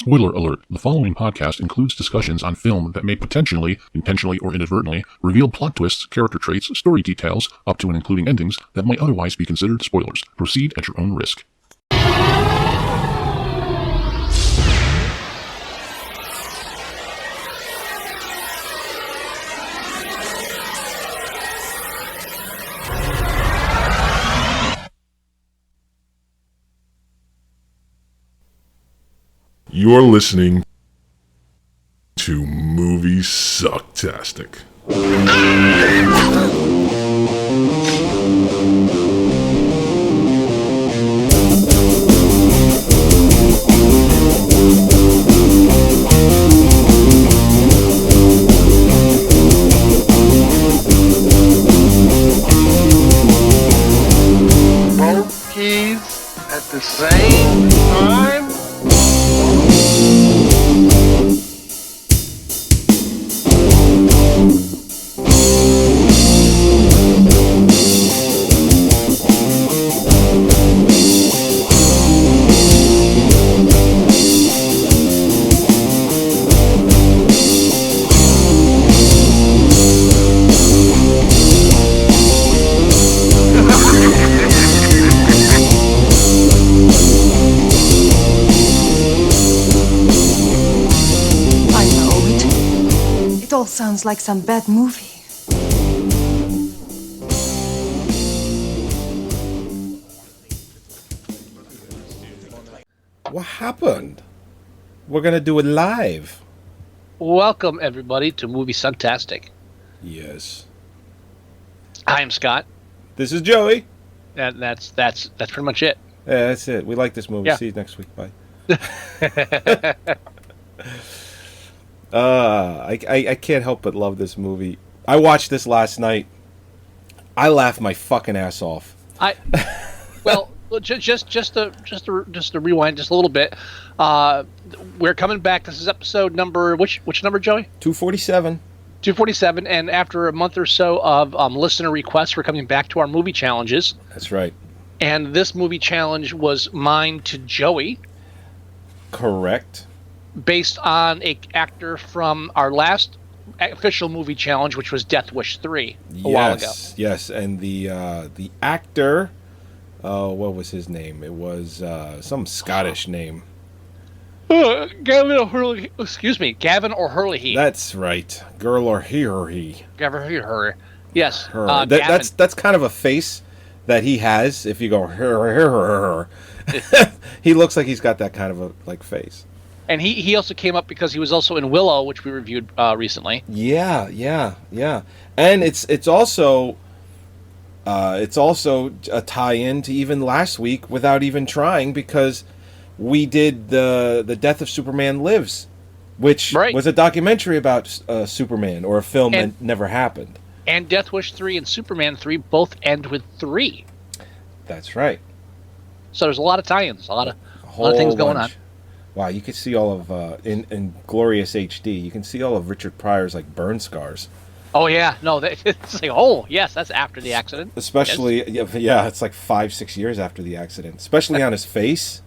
Spoiler alert, the following podcast includes discussions on film that may potentially, intentionally or inadvertently, reveal plot twists, character traits, story details, up to and including endings that might otherwise be considered spoilers. Proceed at your own risk. You're listening to Moviesucktastic. Both keys at the same time? It all sounds like some bad movie. What happened? We're gonna do it live. Welcome, everybody, to Moviesucktastic. Yes. I'm Scott, This is Joey. and that's pretty much it. Yeah, that's it. We like this movie. Yeah. See you next week. Bye. I can't help but love this movie. I watched this last night. I laughed my fucking ass off. Just to rewind just a little bit. We're coming back. This is episode number which number, Joey? 247. 247. And after a month or so of listener requests, we're coming back to our movie challenges. That's right. And this movie challenge was mine to Joey, Correct. based on a actor from our last official movie challenge, which was Death Wish 3 a while ago. Yes, and the actor, what was his name? It was some Scottish name. Gavin O'Hurley. That's right. Girl or he or he. Gavin O'Hurley. Yes. Her. Gavin. That's kind of a face that he has. If you go her, he looks like he's got that kind of a face. And he also came up because he was also in Willow, which we reviewed recently. Yeah. And it's also a tie-in to even last week without even trying, because we did the Death of Superman Lives, which was a documentary about Superman, or a film that never happened. And Death Wish 3 and Superman 3 both end with 3. That's right. So there's a lot of tie-ins, a lot of things going on. Wow, you can see all of in glorious HD. You can see all of Richard Pryor's burn scars. Oh yeah, no, it's like, oh yes, that's after the accident. Especially, yeah, it's like 5-6 years after the accident. Especially on his face,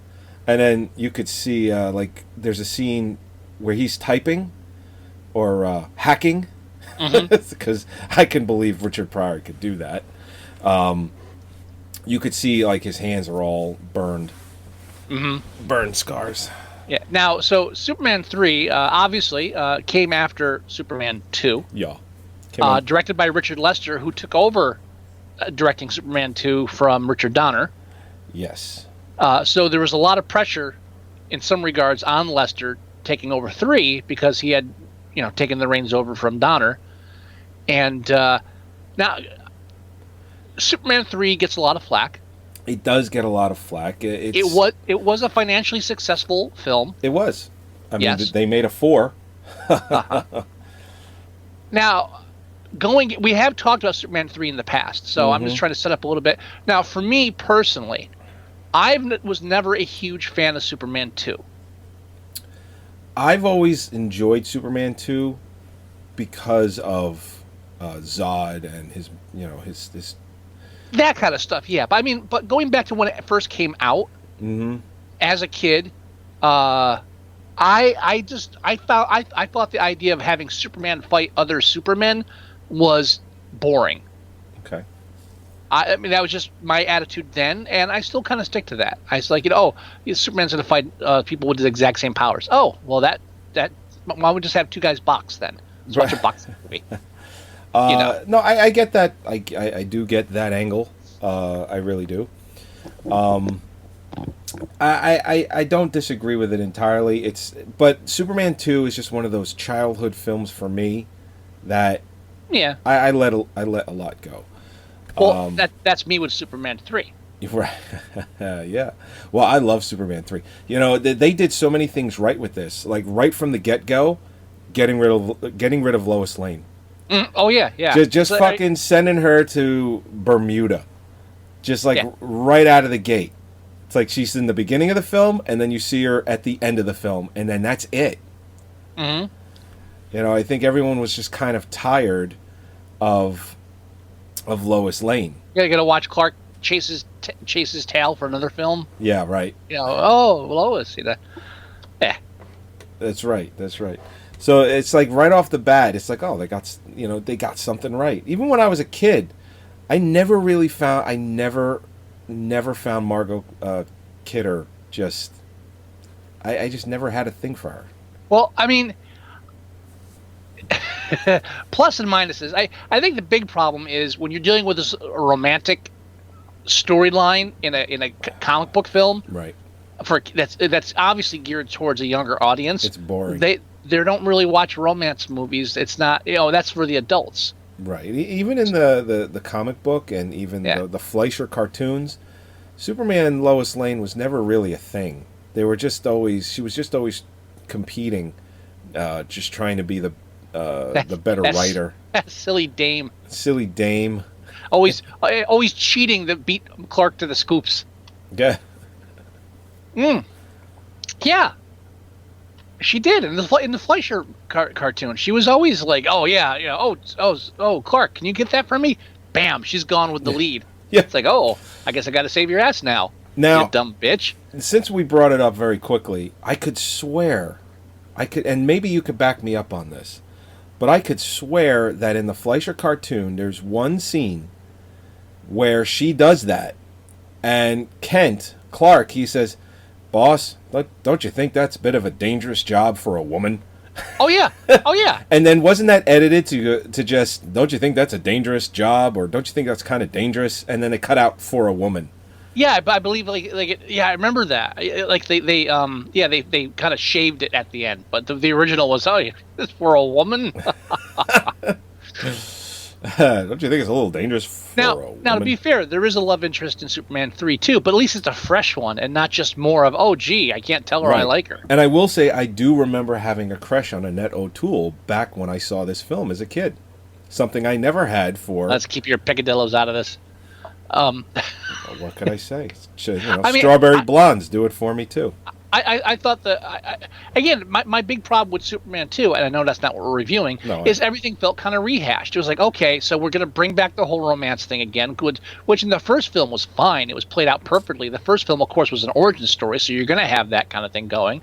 and then you could see there's a scene where he's typing or hacking, because I can believe Richard Pryor could do that. You could see his hands are all burned, burn scars. Yeah. Now, so Superman 3 obviously came after Superman 2. Yeah. Directed by Richard Lester, who took over directing Superman 2 from Richard Donner. Yes. So there was a lot of pressure, in some regards, on Lester taking over 3, because he had, taken the reins over from Donner. And now, Superman 3 gets a lot of flack. It does get a lot of flack. It was a financially successful film. It was. I mean, Yes. they made a 4. Now, we have talked about Superman 3 in the past, so I'm just trying to set up a little bit. Now, for me personally, I was never a huge fan of Superman 2. I've always enjoyed Superman 2 because of Zod and his that kind of stuff, yeah. But going back to when it first came out, as a kid, I I thought the idea of having Superman fight other Supermen was boring. Okay. I mean, that was just my attitude then, and I still kind of stick to that. I was like, Superman's going to fight people with the exact same powers. Oh, well, that why don't we just have two guys box then? Let's watch a boxing movie. No, I get that. I do get that angle. I really do. I don't disagree with it entirely. But Superman 2 is just one of those childhood films for me that I let a lot go. Well, that's me with Superman 3. Right. Yeah. Well, I love Superman 3. They did so many things right with this. Like right from the get-go, getting rid of Lois Lane. Oh yeah. Just fucking sending her to Bermuda. Just like right out of the gate. It's like she's in the beginning of the film, and then you see her at the end of the film, and then that's it. Mm-hmm. I think everyone was just kind of tired of Lois Lane. You're gonna watch Clark chases tail for another film. Yeah, right. Lois. Yeah. That's right. So it's like right off the bat, it's like, oh, they got something right. Even when I was a kid, I never found Margot Kidder just. I just never had a thing for her. Well, I mean, plus and minuses. I think the big problem is when you're dealing with this romantic storyline in a comic book film. Right. That's obviously geared towards a younger audience. It's boring. They don't really watch romance movies. It's not, that's for the adults. Right. Even in the comic book and even the Fleischer cartoons, Superman and Lois Lane was never really a thing. She was just always competing, just trying to be the better writer. That silly dame. Always cheating to beat Clark to the scoops. Yeah. Yeah. She did in the Fleischer cartoon. She was always like, Clark, can you get that for me? Bam, she's gone with the lead. Yeah. It's like, I guess I got to save your ass now. Now, you dumb bitch. Since we brought it up very quickly, I could swear, and maybe you could back me up on this, but I could swear that in the Fleischer cartoon, there's one scene where she does that, and Clark, he says, "Boss, don't you think that's a bit of a dangerous job for a woman?" Oh yeah. And then wasn't that edited to just, "Don't you think that's a dangerous job?" or "Don't you think that's kind of dangerous?" And then they cut out "for a woman." Yeah, but I believe I remember that. Like they kind of shaved it at the end, but the original was, it's for a woman. Don't you think it's a little dangerous for a woman? Now, to be fair, there is a love interest in Superman 3 too, but at least it's a fresh one and not just more of, I can't tell her I like her. And I will say, I do remember having a crush on Annette O'Toole back when I saw this film as a kid. Something I never had for... Let's keep your picadillos out of this. What could I say? Strawberry blondes do it for me too. I thought again, my big problem with Superman 2, and I know that's not what we're reviewing, is everything felt kind of rehashed. It was like, okay, so we're going to bring back the whole romance thing again, which in the first film was fine. It was played out perfectly. The first film, of course, was an origin story, so you're going to have that kind of thing going.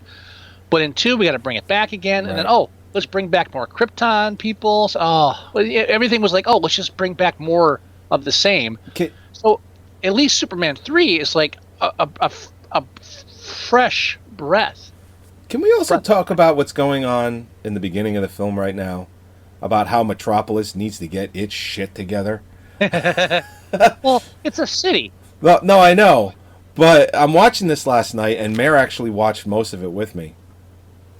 But in 2, we got to bring it back again, and then, let's bring back more Krypton people. So, everything was like, let's just bring back more of the same. Okay. So at least Superman 3 is like a fresh breath. Can we also talk about what's going on in the beginning of the film right now? About how Metropolis needs to get its shit together? Well, it's a city. Well, no, I know. But I'm watching this last night, and Mare actually watched most of it with me.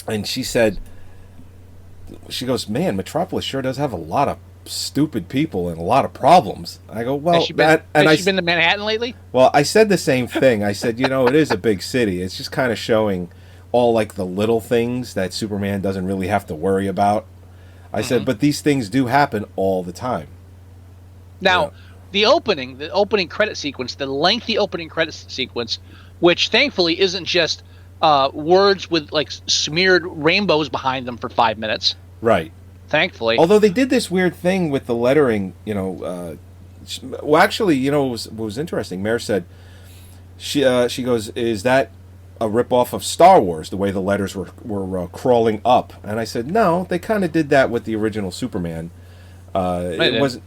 And she goes, man, Metropolis sure does have a lot of stupid people and a lot of problems. I go, well, has she been to Manhattan lately? Well, I said the same thing. I said, it is a big city. It's just kind of showing all like the little things that Superman doesn't really have to worry about. I said, but these things do happen all the time. Now, the opening credit sequence, the lengthy opening credit sequence, which thankfully isn't just words with like smeared rainbows behind them for 5 minutes. Right. Thankfully. Although they did this weird thing with the lettering, well, actually, what was interesting? Mare said, she goes, is that a ripoff of Star Wars, the way the letters were crawling up. And I said, no, they kind of did that with the original Superman. It wasn't.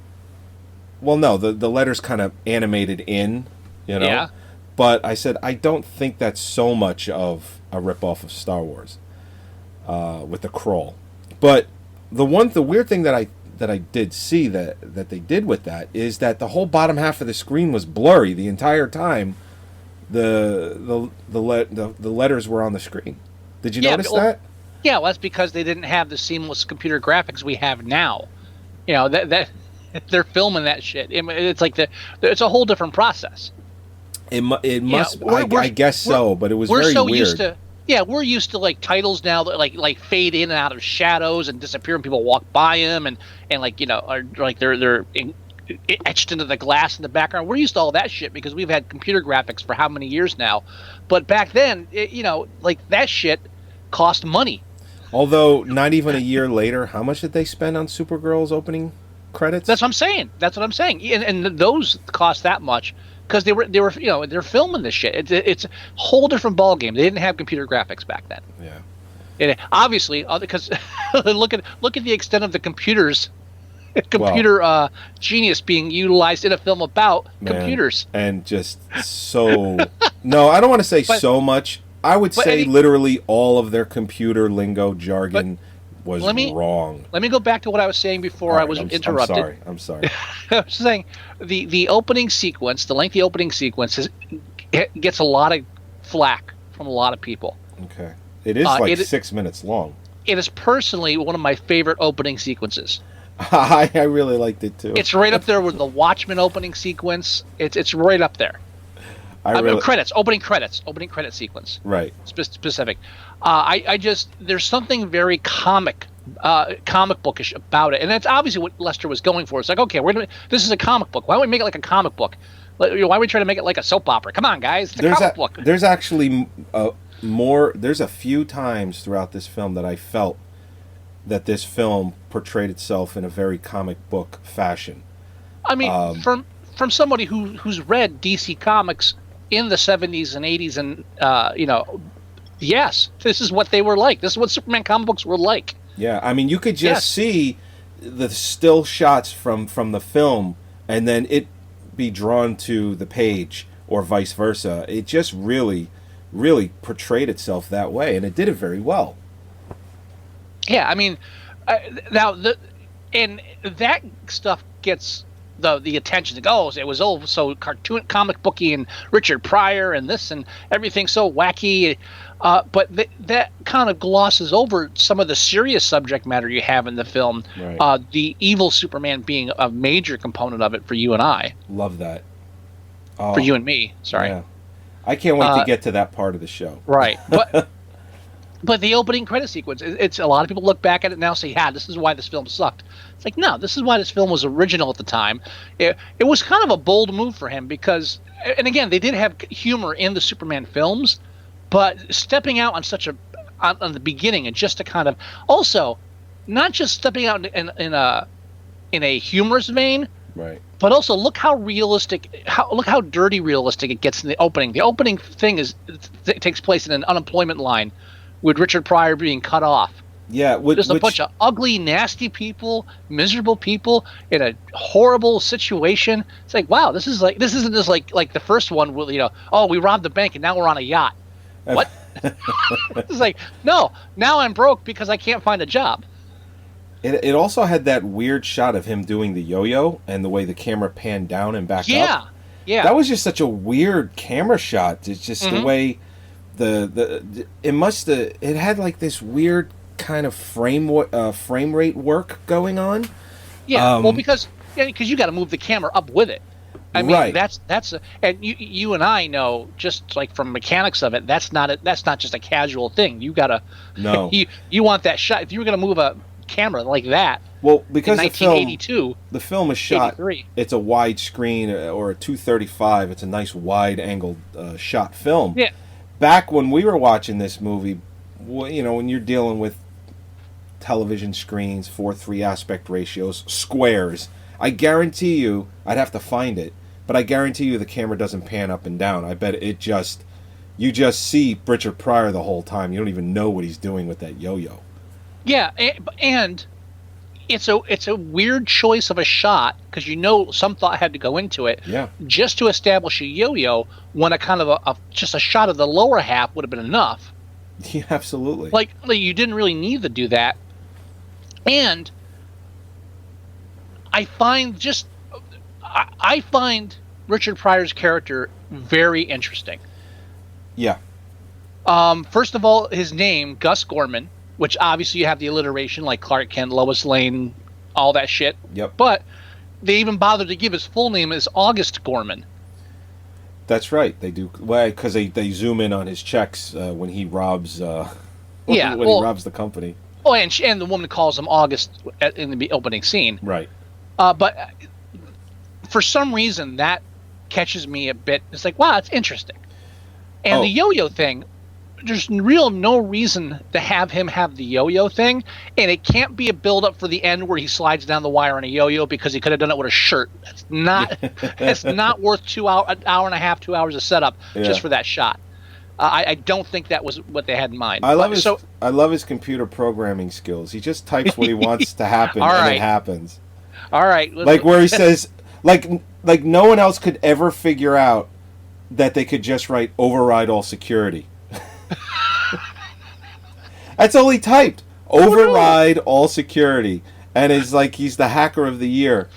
Well, no, the letters kind of animated in, you know. Yeah. But I said, I don't think that's so much of a ripoff of Star Wars with the crawl. But the weird thing that I did see that they did with that is that the whole bottom half of the screen was blurry the entire time. The letters were on the screen. Did you notice that? Yeah, well, that's because they didn't have the seamless computer graphics we have now. You know that they're filming that shit. It's like it's a whole different process. It must. I guess so, but it was very so weird. Used to. Yeah, we're used to like titles now that like fade in and out of shadows and disappear, and people walk by them, and like are like they're etched into the glass in the background. We're used to all that shit because we've had computer graphics for how many years now. But back then, like that shit cost money. Although not even a year later, how much did they spend on Supergirl's opening credits? That's what I'm saying. And those cost that much. Because they were they're filming this shit. It's a whole different ballgame. They didn't have computer graphics back then. Yeah. And obviously, because look at the extent of the computer genius being utilized in a film about computers. And just so no, I don't want to say so much. I would say literally all of their computer lingo jargon was wrong. Let me go back to what I was saying before I was interrupted. I'm sorry. I was saying the opening sequence, the lengthy opening sequence, gets a lot of flack from a lot of people. Okay. It is 6 minutes long. It is personally one of my favorite opening sequences. I really liked it too. It's right up there with the Watchmen opening sequence. It's right up there. Opening credit sequence. Right. Specific. There's something very comic bookish about it, and that's obviously what Lester was going for. It's like, okay, this is a comic book. Why don't we make it like a comic book? Why don't we try to make it like a soap opera? Come on, guys, it's a comic book. There's actually There's a few times throughout this film that I felt that this film portrayed itself in a very comic book fashion. I mean, from somebody who's read DC Comics in the 70s and 80s, and yes, this is what they were like. This is what Superman comic books were like. Yeah, I mean, you could just see the still shots from the film, and then it be drawn to the page, or vice versa. It just really, really portrayed itself that way, and it did it very well. Yeah, I mean, and that stuff gets the attention. It was all so cartoon, comic booky, and Richard Pryor, and this and everything so wacky. But that kind of glosses over some of the serious subject matter you have in the film. Right. The evil Superman being a major component of it for you and I. Love that. For you and me, sorry. Yeah. I can't wait to get to that part of the show. Right. But the opening credit sequence, it's a lot of people look back at it now and say, yeah, this is why this film sucked. It's like, no, this is why this film was original at the time. It was kind of a bold move for him because, and again, they did have humor in the Superman films, but stepping out on the beginning and just to kind of, also, not just stepping out in a humorous vein, right, but also look how realistic, look how dirty realistic it gets in the opening. The opening thing takes place in an unemployment line, with Richard Pryor being cut off. Yeah, just a bunch of ugly, nasty people, miserable people in a horrible situation. It's like, wow, this isn't just like the first one. We robbed the bank and now we're on a yacht. What? It's like, no, now I'm broke because I can't find a job. It also had that weird shot of him doing the yo-yo and the way the camera panned down and back up. Yeah, that was just such a weird camera shot. It's just the way. It had like this weird kind of frame rate work going on. Yeah, because you got to move the camera up with it. I mean, right. That's and you and I know, just like from mechanics of it, that's not just a casual thing. You gotta you want that shot. If you were gonna move a camera like that, well, because in 1982, the film is shot. 83. It's a wide screen or a 235. It's a nice wide angled shot film. Yeah. Back when we were watching this movie, when you're dealing with television screens, 4:3 aspect ratios, squares, I guarantee you, I'd have to find it, but I guarantee you the camera doesn't pan up and down. I bet it just You just see Richard Pryor the whole time. You don't even know what he's doing with that yo-yo. Yeah, and it's a weird choice of a shot because some thought had to go into it. Yeah. Just to establish a yo-yo when a kind of just a shot of the lower half would have been enough. Yeah, absolutely. Like you didn't really need to do that. And I find Richard Pryor's character very interesting. Yeah. First of all, his name, Gus Gorman, which obviously you have the alliteration like Clark Kent, Lois Lane, all that shit. Yep. But they even bothered to give his full name as August Gorman. That's right. They do. Well, because they zoom in on his checks when he robs. He robs the company. Oh, and the woman calls him August in the opening scene. Right. But for some reason that catches me a bit. It's like, wow, it's interesting. And the yo-yo thing, there's no reason to have him have the yo-yo thing, and it can't be a build-up for the end where he slides down the wire on a yo-yo because he could have done it with a shirt. That's not it's not worth an hour and a half, 2 hours of setup just for that shot. I don't think that was what they had in mind. I love his computer programming skills. He just types what he wants to happen, and it happens. All right, like where he says, like no one else could ever figure out that they could just write override all security. That's all he typed. Override all security, and it's like he's the hacker of the year.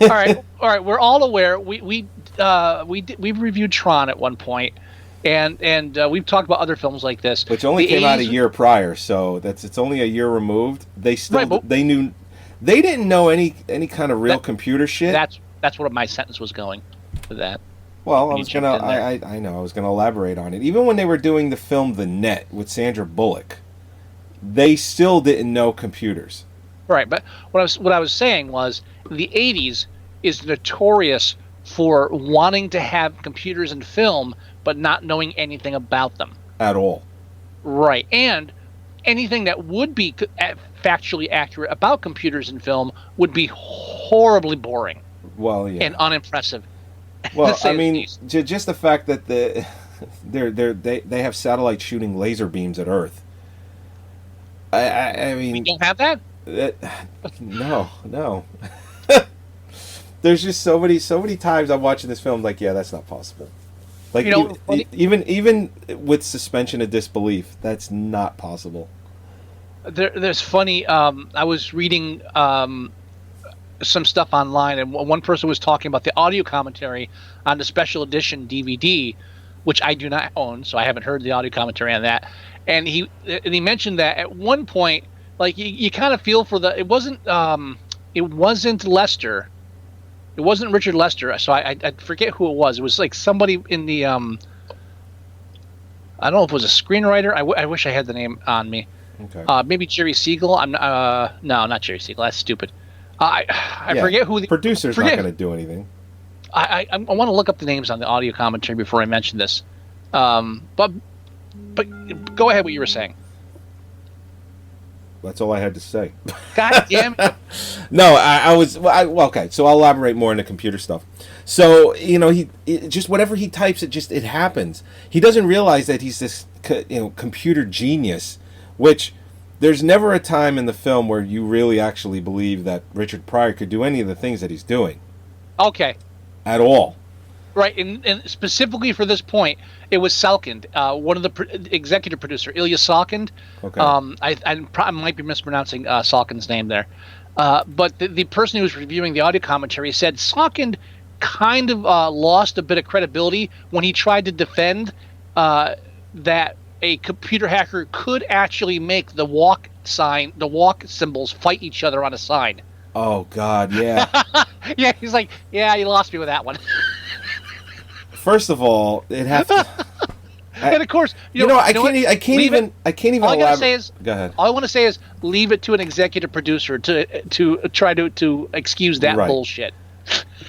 all right. We're all aware. We've reviewed Tron at one point, and we've talked about other films like this, which only came out a year prior. So it's only a year removed. They still they didn't know any kind of real computer shit. That's what my sentence was going with that. Well, I was gonna elaborate on it. Even when they were doing the film The Net with Sandra Bullock, they still didn't know computers. Right, but what I was saying was the 80s is notorious for wanting to have computers in film, but not knowing anything about them at all. Right, and anything that would be factually accurate about computers in film would be horribly boring. Well, yeah, and unimpressive. Well, I mean, just the fact that they have satellites shooting laser beams at Earth. I mean, we don't have that. No. There's just so many times I'm watching this film, like, yeah, that's not possible. Like, even with suspension of disbelief, that's not possible. There's funny. I was reading some stuff online, and one person was talking about the audio commentary on the special edition DVD, which I do not own, so I haven't heard the audio commentary on that. And he mentioned that at one point, like you kind of feel for it wasn't Lester, it wasn't Richard Lester, so I forget who it was. It was like somebody in the I don't know if it was a screenwriter. I wish I had the name on me. Okay. Maybe Jerry Siegel. No, not Jerry Siegel. That's stupid. I forget who the producer's not going to do anything. I want to look up the names on the audio commentary before I mention this. But go ahead. What you were saying. That's all I had to say. God damn it. No, okay. So I'll elaborate more into computer stuff. So he just whatever he types, it happens. He doesn't realize that he's this computer genius, which. There's never a time in the film where you really actually believe that Richard Pryor could do any of the things that he's doing. Okay. At all. Right, and specifically for this point, it was Salkind, one of the executive producer, Ilya Salkind. Okay. I might be mispronouncing Salkind's name there. But the person who was reviewing the audio commentary said Salkind kind of lost a bit of credibility when he tried to defend that a computer hacker could actually make the walk symbols fight each other on a sign. Oh, God, yeah. Yeah, he's like, yeah, you lost me with that one. First of all, it has to... And of course, I can't even all I gotta say is, go ahead. All I want to say is leave it to an executive producer to try to excuse that bullshit.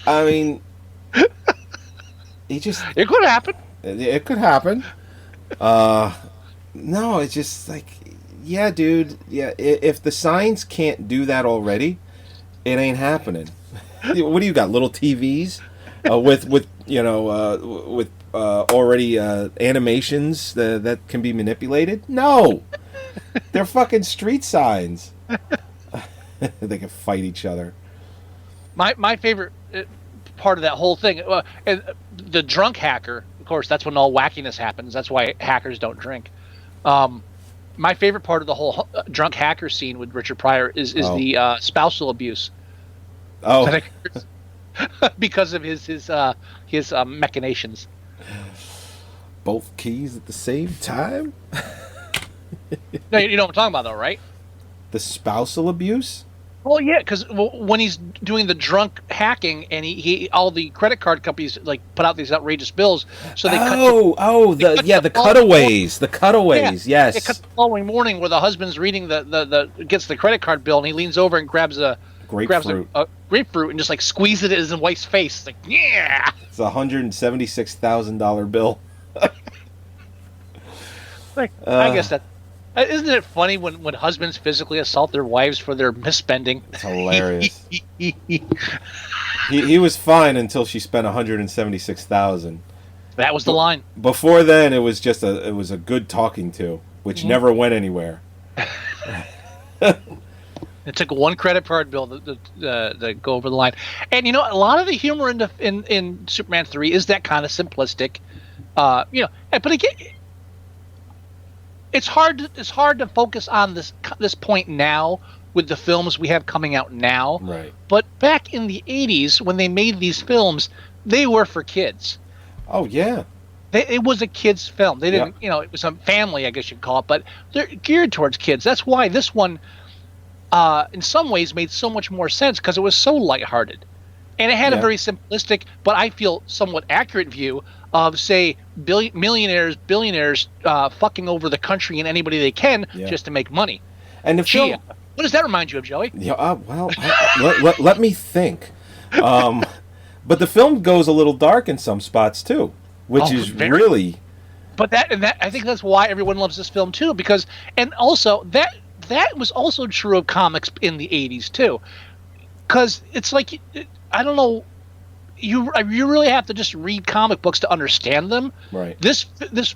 I mean, it could happen. It could happen. No, it's just like, yeah, dude. Yeah, if the signs can't do that already, it ain't happening. What do you got? Little TVs with already animations that can be manipulated? No, they're fucking street signs. They can fight each other. My favorite part of that whole thing, and the drunk hacker. Of course, that's when all wackiness happens. That's why hackers don't drink. My favorite part of the whole drunk hacker scene with Richard Pryor is the spousal abuse. Oh, because of his machinations. Both keys at the same time. No, you know what I'm talking about, though, right? The spousal abuse. Well, yeah, because when he's doing the drunk hacking, and he all the credit card companies like put out these outrageous bills, so they the cutaways, yes. It cuts the following morning where the husband's reading gets the credit card bill, and he leans over and grabs a grapefruit and just like squeezes it in his wife's face. It's like, yeah, it's a $176,000 bill. Like, I guess that. Isn't it funny when husbands physically assault their wives for their misspending? It's hilarious. he was fine until she spent $176,000. That was the line. Before then, it was just a good talking to, which never went anywhere. It took one credit card bill to go over the line, and a lot of the humor in Superman 3 is that kind of simplistic, but again. It's hard to focus on this point now with the films we have coming out now. Right. But back in the 80s when they made these films, they were for kids. Oh yeah. It was a kids film. They didn't, it was a family, I guess you'd call it, but they're geared towards kids. That's why this one in some ways made so much more sense because it was so lighthearted. And it had a very simplistic, but I feel somewhat accurate view of, say, billionaires fucking over the country and anybody they can just to make money. And the film, what does that remind you of, Joey? Yeah, let me think. But the film goes a little dark in some spots too, which is really. But that I think that's why everyone loves this film too, because and also that was also true of comics in the 80s too, because it's like I don't know. You really have to just read comic books to understand them. Right. This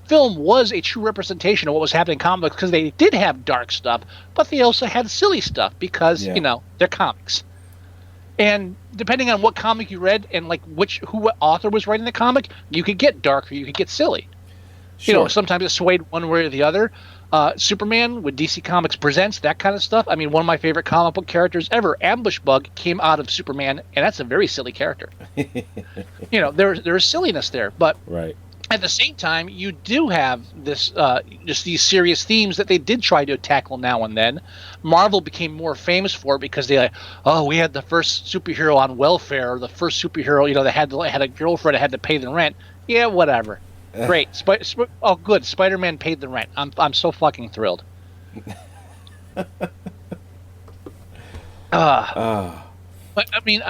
film was a true representation of what was happening in comics because they did have dark stuff, but they also had silly stuff because they're comics. And depending on what comic you read and like what author was writing the comic, you could get dark or you could get silly. Sure. Sometimes it swayed one way or the other. Superman with DC Comics Presents, that kind of stuff. I mean, one of my favorite comic book characters ever, Ambush Bug, came out of Superman, and that's a very silly character. There's silliness there, but right. At the same time, you do have this just these serious themes that they did try to tackle now and then. Marvel became more famous for it because they we had the first superhero on welfare, or the first superhero that had a girlfriend that had to pay the rent. Yeah, whatever. Great. Good. Spider-Man paid the rent. I'm so fucking thrilled. But I mean,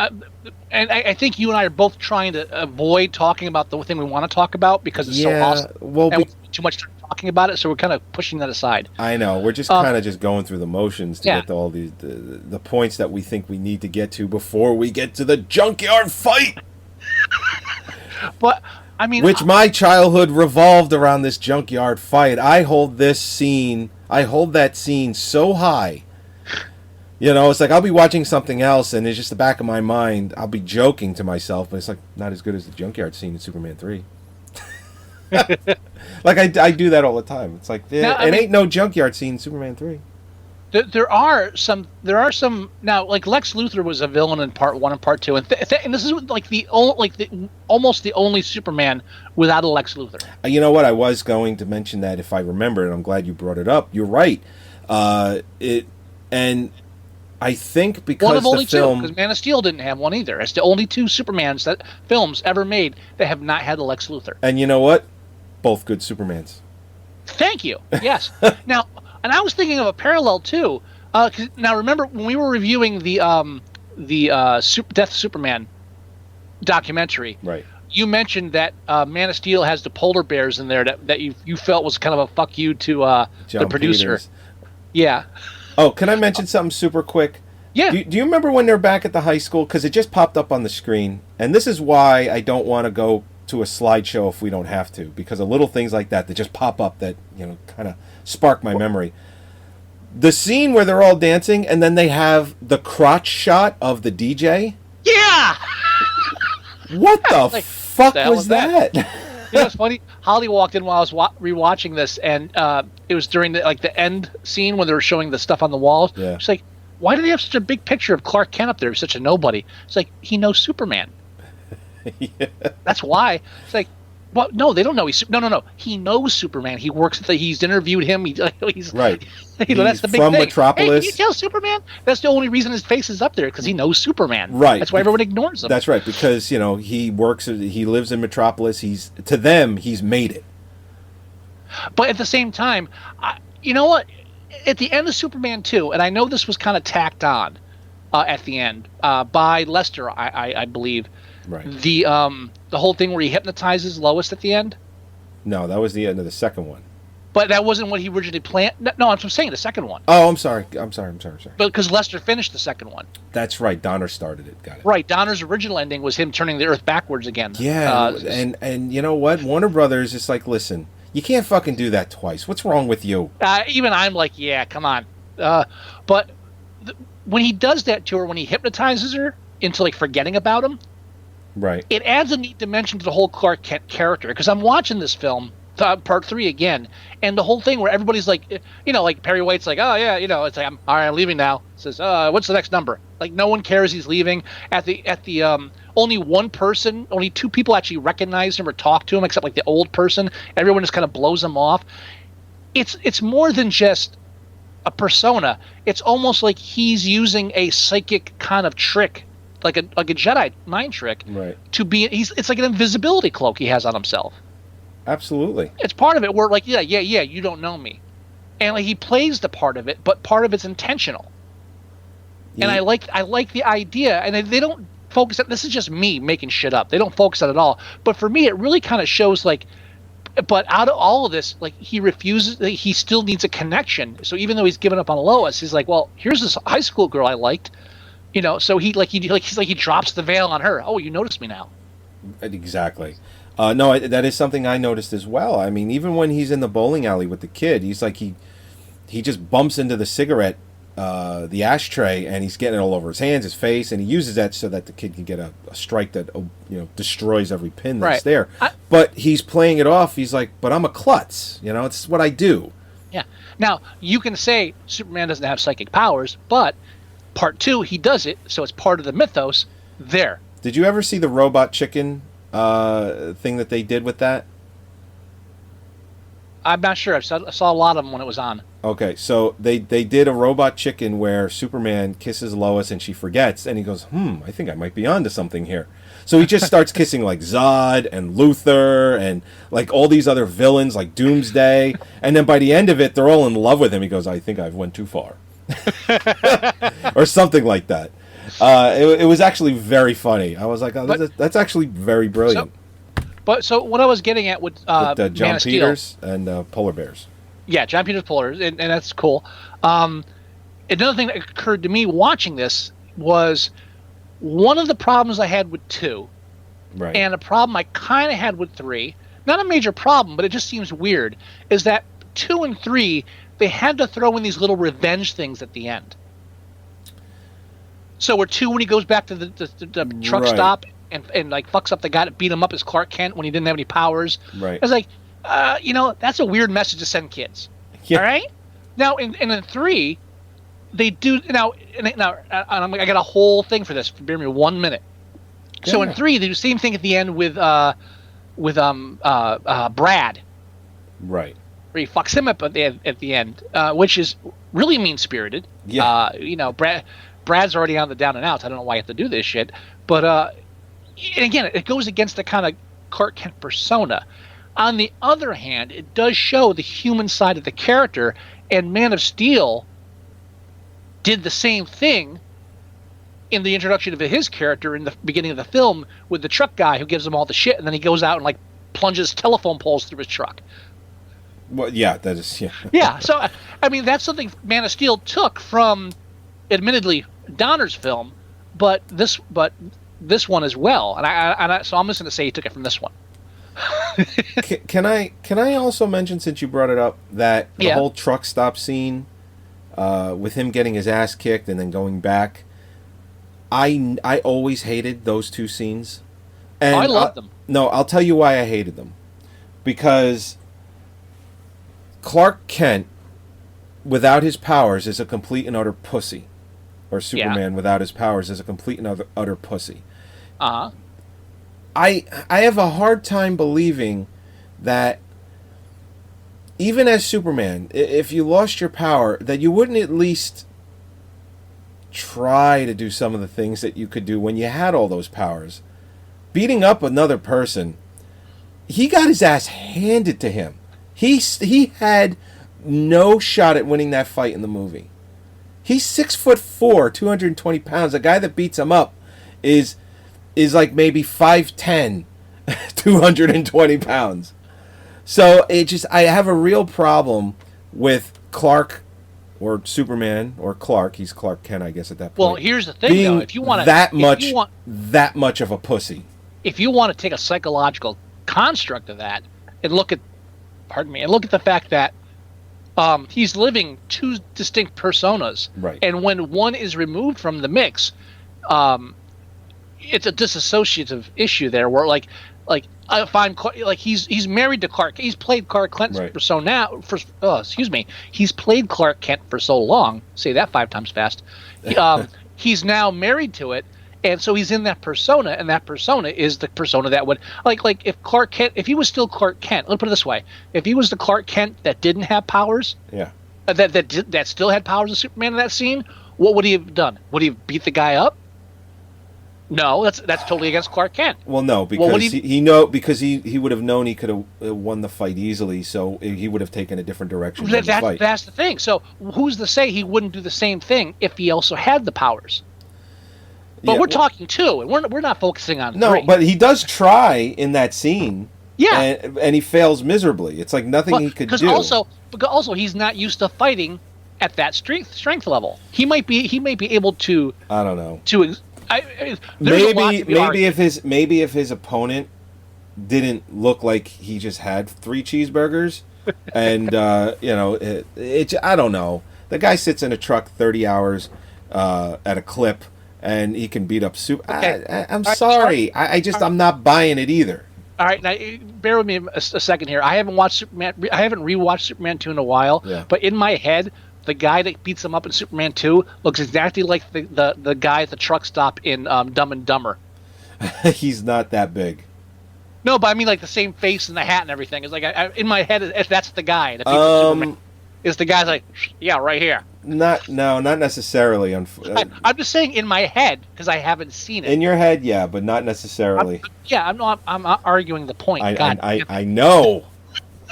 and I think you and I are both trying to avoid talking about the thing we want to talk about because it's so awesome. Well, and too much time talking about it, so we're kind of pushing that aside. I know. We're just kind of just going through the motions to get to all these the points that we think we need to get to before we get to the junkyard fight. But I mean, which my childhood revolved around this junkyard fight. I hold that scene so high. It's like I'll be watching something else, and it's just the back of my mind. I'll be joking to myself, but it's like not as good as the junkyard scene in Superman 3. Like I do that all the time. It's like ain't no junkyard scene in Superman 3. There are some now. Like Lex Luthor was a villain in Part 1 and Part 2, and this is like almost the only Superman without a Lex Luthor. You know what? I was going to mention that if I remember, and I'm glad you brought it up. You're right. And I think because one of only film, two, because Man of Steel didn't have one either. It's the only two Supermans films ever made that have not had a Lex Luthor. And you know what? Both good Supermans. Thank you. Yes. Now. And I was thinking of a parallel too. Now remember when we were reviewing the Death Superman documentary, right? You mentioned that Man of Steel has the polar bears in there that you felt was kind of a fuck you to the producer. Peters. Yeah. Oh, can I mention something super quick? Yeah. Do you remember when they're back at the high school? Because it just popped up on the screen, and this is why I don't want to go to a slideshow if we don't have to, because of little things like that just pop up that, kind of spark my memory. The scene where they're all dancing and then they have the crotch shot of the DJ. Yeah. What the fuck was that? You know what's funny? Holly walked in while I was rewatching this, and it was during the end scene when they were showing the stuff on the walls. Yeah. She's like, "Why do they have such a big picture of Clark Kent up there? He's such a nobody." It's like, he knows Superman. Yeah. That's why. It's like, well, no, they don't know. No. He knows Superman. He works at he's interviewed him. He's Right. That's the big from thing. Metropolis. Hey, can you tell Superman? That's the only reason his face is up there, because he knows Superman. Right. That's why everyone ignores him. That's right, because he he lives in Metropolis. He's made it. But at the same time, you know what? At the end of Superman 2, and I know this was kind of tacked on at the end by Lester, I believe. Right. The whole thing where he hypnotizes Lois at the end. No, that was the end of the second one. But that wasn't what he originally planned. No, I'm saying the second one. Oh, I'm sorry. But Because Lester finished the second one. that's right. Donner started it. Got it. Right. Donner's original ending was him turning the Earth backwards again. Yeah, and you know what? Warner Brothers is like, listen, you can't fucking do that twice. What's wrong with you? Even I'm like, yeah, come on. But when he does that to her, when he hypnotizes her into forgetting about him, Right. it adds a neat dimension to the whole Clark Kent character. Because I'm watching this film, part 3 again, and the whole thing where everybody's like, like Perry White's like, oh yeah, it's like, I'm leaving now. Says, what's the next number? Like, no one cares he's leaving. At the only only 2 people actually recognize him or talk to him, except the old person. Everyone just kind of blows him off. It's more than just a persona. It's almost like he's using a psychic kind of trick, like a Jedi mind trick, Right. to be. It's like an invisibility cloak he has on himself. Absolutely. It's part of it where yeah, you don't know me, and he plays the part of it, but part of it's intentional. Yeah. And I like the idea, and they don't focus on. This is just me making shit up. They don't focus on it at all. But for me, it really kind of shows but out of all of this, he refuses. He still needs a connection. So even though he's given up on Lois, he's like, well, here's this high school girl I liked, So he drops the veil on her. Oh, you noticed me now. Exactly. No, that is something I noticed as well. I mean, even when he's in the bowling alley with the kid, he's like he just bumps into the cigarette, the ashtray, and he's getting it all over his hands, his face, and he uses that so that the kid can get a strike that destroys every pin that's there. But he's playing it off. He's like, but I'm a klutz. It's what I do. Yeah. Now you can say Superman doesn't have psychic powers, but part 2 he does it, so it's part of the mythos. There. Did you ever see the robot chicken thing that they did with that? I'm not sure. I saw a lot of them when it was on. Okay, so they did a robot chicken where Superman kisses Lois and she forgets, and he goes, I think I might be onto something here. So he just starts kissing Zod and Luthor and all these other villains like Doomsday, and then by the end of it, they're all in love with him. He goes, I think I've went too far. Or something like that. It was actually very funny. I was like, that's actually very brilliant. So what I was getting at with John Man of Peters Steel, and Polar Bears. Yeah, John Peters Polar, and that's cool. Another thing that occurred to me watching this was one of the problems I had with 2, Right. and a problem I kind of had with 3. Not a major problem, but it just seems weird. Is that 2 and 3 they had to throw in these little revenge things at the end. So where 2, when he goes back to the truck Right. stop and fucks up the guy that beat him up as Clark Kent when he didn't have any powers. Right. I was like, that's a weird message to send kids. Yeah. All right. Now in 3, they do now. I got a whole thing for this. Bear me 1 minute. Yeah. So in 3, they do the same thing at the end with Brad. Right. Where he fucks him up at the end, which is really mean spirited. Yeah. Brad's already on the down and outs. I don't know why you have to do this shit, but and again, it goes against the kind of Clark Kent persona. On the other hand, it does show the human side of the character, and Man of Steel did the same thing in the introduction of his character in the beginning of the film with the truck guy who gives him all the shit, and then he goes out and plunges telephone poles through his truck. Well, yeah, that is, yeah. Yeah, so I mean that's something Man of Steel took from, admittedly, Donner's film, but this one as well, and so I'm just going to say he took it from this one. Can I also mention, since you brought it up, that the Yeah. whole truck stop scene, with him getting his ass kicked and then going back, I always hated those two scenes. And I love them. No, I'll tell you why I hated them. Because Clark Kent, without his powers, is a complete and utter pussy. Or Superman without his powers is a complete and utter pussy. Uh huh. I have a hard time believing that even as Superman, if you lost your power, that you wouldn't at least try to do some of the things that you could do when you had all those powers. Beating up another person, he got his ass handed to him. He had no shot at winning that fight in the movie. He's 6'4", 220 pounds. A guy that beats him up is like maybe 5'10", 220 pounds. So I have a real problem with Clark, or Superman, or Clark. He's Clark Kent, I guess, at that point. Well, here's the thing, being though. If you want to, that much of a pussy. if you want to take a psychological construct of that and look at, and look at the fact that he's living two distinct personas, Right. And when one is removed from the mix, it's a disassociative issue there, where like if I'm like he's married to Clark, he's played Clark Kent Right. for so now for he's played Clark Kent for so long. Say that 5 times fast. He's now married to it. And so he's in that persona, and that persona is the persona that would like if Clark Kent, if he was still Clark Kent, let's put it this way: if he was the Clark Kent that didn't have powers, Yeah. that still had powers as Superman in that scene, what would he have done? Would he have beat the guy up? No, that's totally against Clark Kent. Well, no, because he would have known he could have won the fight easily, so he would have taken a different direction. Than the fight. That's the thing. So who's to say he wouldn't do the same thing if he also had the powers? But Yeah, we're talking 2, and we're not focusing on 3. No, but he does try in that scene. Yeah. And he fails miserably. It's like nothing he could do. Because also he's not used to fighting at that strength level. He might be able to. I don't know. Maybe if his opponent didn't look like he just had 3 cheeseburgers, and I don't know. The guy sits in a truck 30 hours at a clip, and he can beat up Okay. I'm sorry. I'm not buying it either. All right, now bear with me a second here. I haven't watched Superman. I haven't rewatched Superman 2 in a while. Yeah. But in my head, the guy that beats him up in Superman 2 looks exactly like the guy at the truck stop in Dumb and Dumber. He's not that big. No, but I mean like the same face and the hat and everything. It's like in my head, if that's the guy that beats up Superman. Is the guy's like, yeah, right here. Not necessarily. I'm just saying in my head because I haven't seen it. In your head, yeah, but not necessarily. I'm not arguing the point. I know.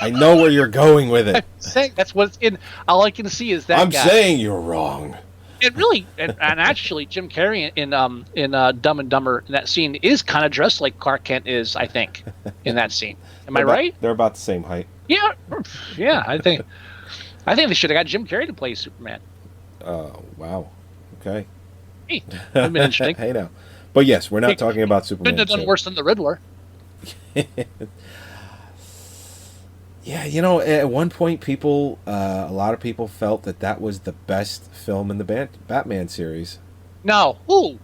I know where you're going with it. I'm saying that's what's in. All I can see is that. I'm guy. saying you're wrong. It really, and actually, Jim Carrey in Dumb and Dumber in that scene is kind of dressed like Clark Kent is. I think in that scene. Am I right? They're about the same height. Yeah. I think they should have got Jim Carrey to play Superman. Wow. Okay. Hey, that'd been interesting. Hey now, but yes, we're not talking about Superman. Couldn't have done worse than the Riddler. Yeah, at one point, a lot of people felt that was the best film in the Batman series. No, who?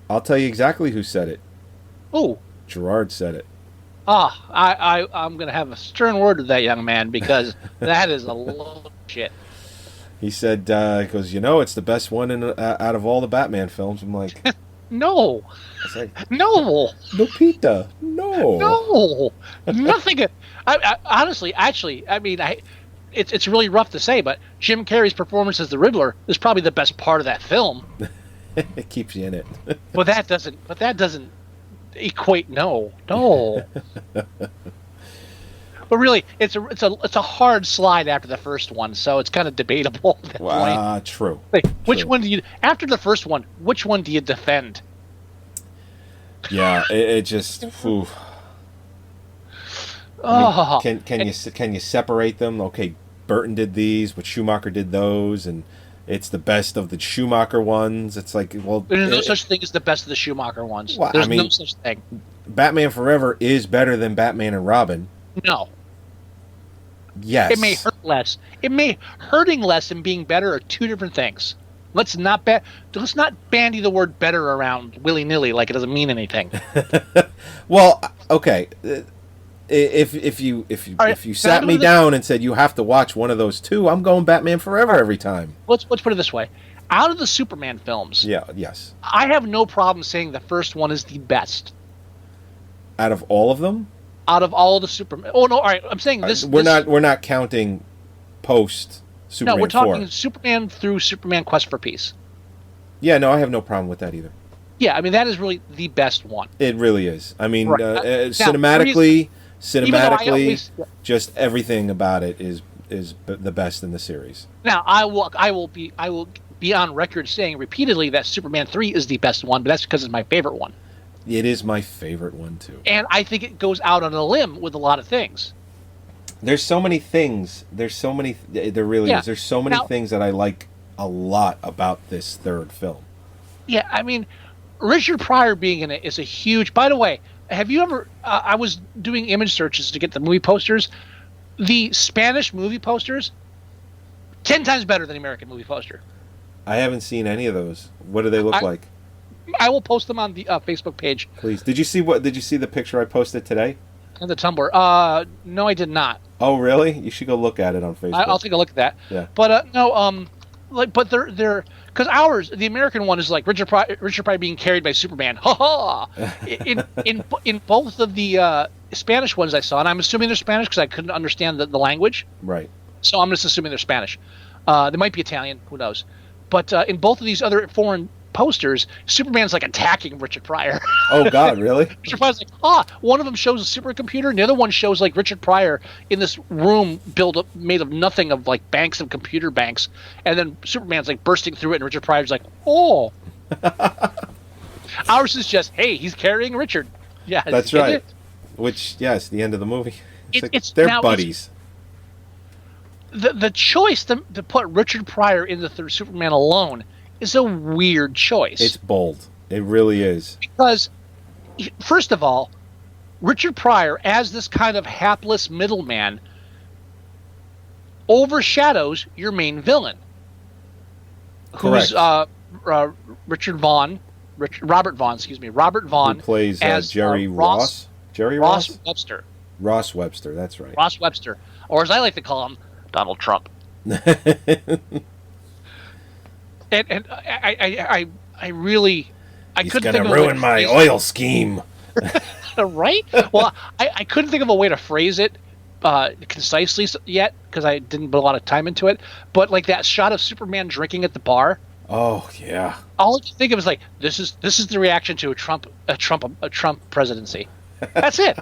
I'll tell you exactly who said it. Who? Gerard said it. I'm gonna have a stern word with that young man because that is a load of shit. He said, he goes, it's the best one out of all the Batman films. I'm like, no. It's like, no, Peter, no, nothing. I honestly, actually, I mean, it's really rough to say, but Jim Carrey's performance as the Riddler is probably the best part of that film. It keeps you in it. But that doesn't equate. No. But really, it's a hard slide after the first one, so it's kind of debatable at that point. True. Like, which one do you after the first one? Which one do you defend? Yeah, it just. Oof. Oh, can you separate them? Okay, Burton did these, but Schumacher did those, and It's the best of the Schumacher ones. It's like, well, There's no such thing as the best of the Schumacher ones. Well, There's I mean- no such thing. Batman Forever is better than Batman and Robin. No. Yes. It may hurt less. Hurting less and being better are two different things. Let's not bandy the word better around willy-nilly like it doesn't mean anything. Well, okay. If you right, sat now me to the- down and said you have to watch one of those two, I'm going Batman Forever every time. Let's put it this way. Out of the Superman films, Yeah, yes. I have no problem saying the first one is the best. Out of all of them, Out of all of the Superman. Oh no, all right. I'm saying this. we're not counting post Superman No, we're talking 4. Superman through Superman Quest for Peace. Yeah, no, I have no problem with that either. Yeah, I mean that is really the best one. It really is. I mean, Right. cinematically, Even though I always, just everything about it is the best in the series. now I will be on record saying repeatedly that Superman 3 is the best one, but that's because it's my favorite one. It is my favorite one too. And I think it goes out on a limb with a lot of things. There's so many things. There really Yeah. is. There's so many Now- things that I like a lot about this third film. Yeah, I mean, Richard Pryor being in it is a huge. By the way, have you ever? I was doing image searches to get the movie posters. The Spanish movie posters, 10 times better than the American movie poster. I haven't seen any of those. What do they look like? I will post them on the Facebook page Please. Did you see the picture I posted today? and the Tumblr. No, I did not. Oh, really? You should go look at it on Facebook. I'll take a look at that. Yeah. But no, but they're because the American one is like Richard Pryor being carried by Superman. Ha ha! In both of the Spanish ones I saw, and I'm assuming they're Spanish because I couldn't understand the language, Right. so I'm just assuming they're Spanish. They might be Italian, who knows? But in both of these other foreign posters, Superman's like attacking Richard Pryor. Oh God, really? Richard Pryor's like, one of them shows a supercomputer, and the other one shows like Richard Pryor in this room made of nothing, of like banks of computer banks, and then Superman's like bursting through it, and Richard Pryor's like, oh. Ours is just, hey, he's carrying Richard. Yeah, That's get right. it? Which, yes, the end of the movie. They're buddies. The choice to put Richard Pryor in the third Superman alone is a weird choice. It's bold. It really is. Because, first of all, Richard Pryor, as this kind of hapless middleman, overshadows your main villain, who's Robert Vaughn, Who plays as Jerry Ross? Jerry Ross? Webster. Ross Webster, that's right. Ross Webster, or as I like to call him, Donald Trump. And I really He's couldn't gonna think of a way ruin to my phrase oil scheme. it, right? Well, I couldn't think of a way to phrase it concisely yet because I didn't put a lot of time into it. But like that shot of Superman drinking at the bar, Oh yeah. all I can think of is like this is the reaction to a Trump presidency. That's it.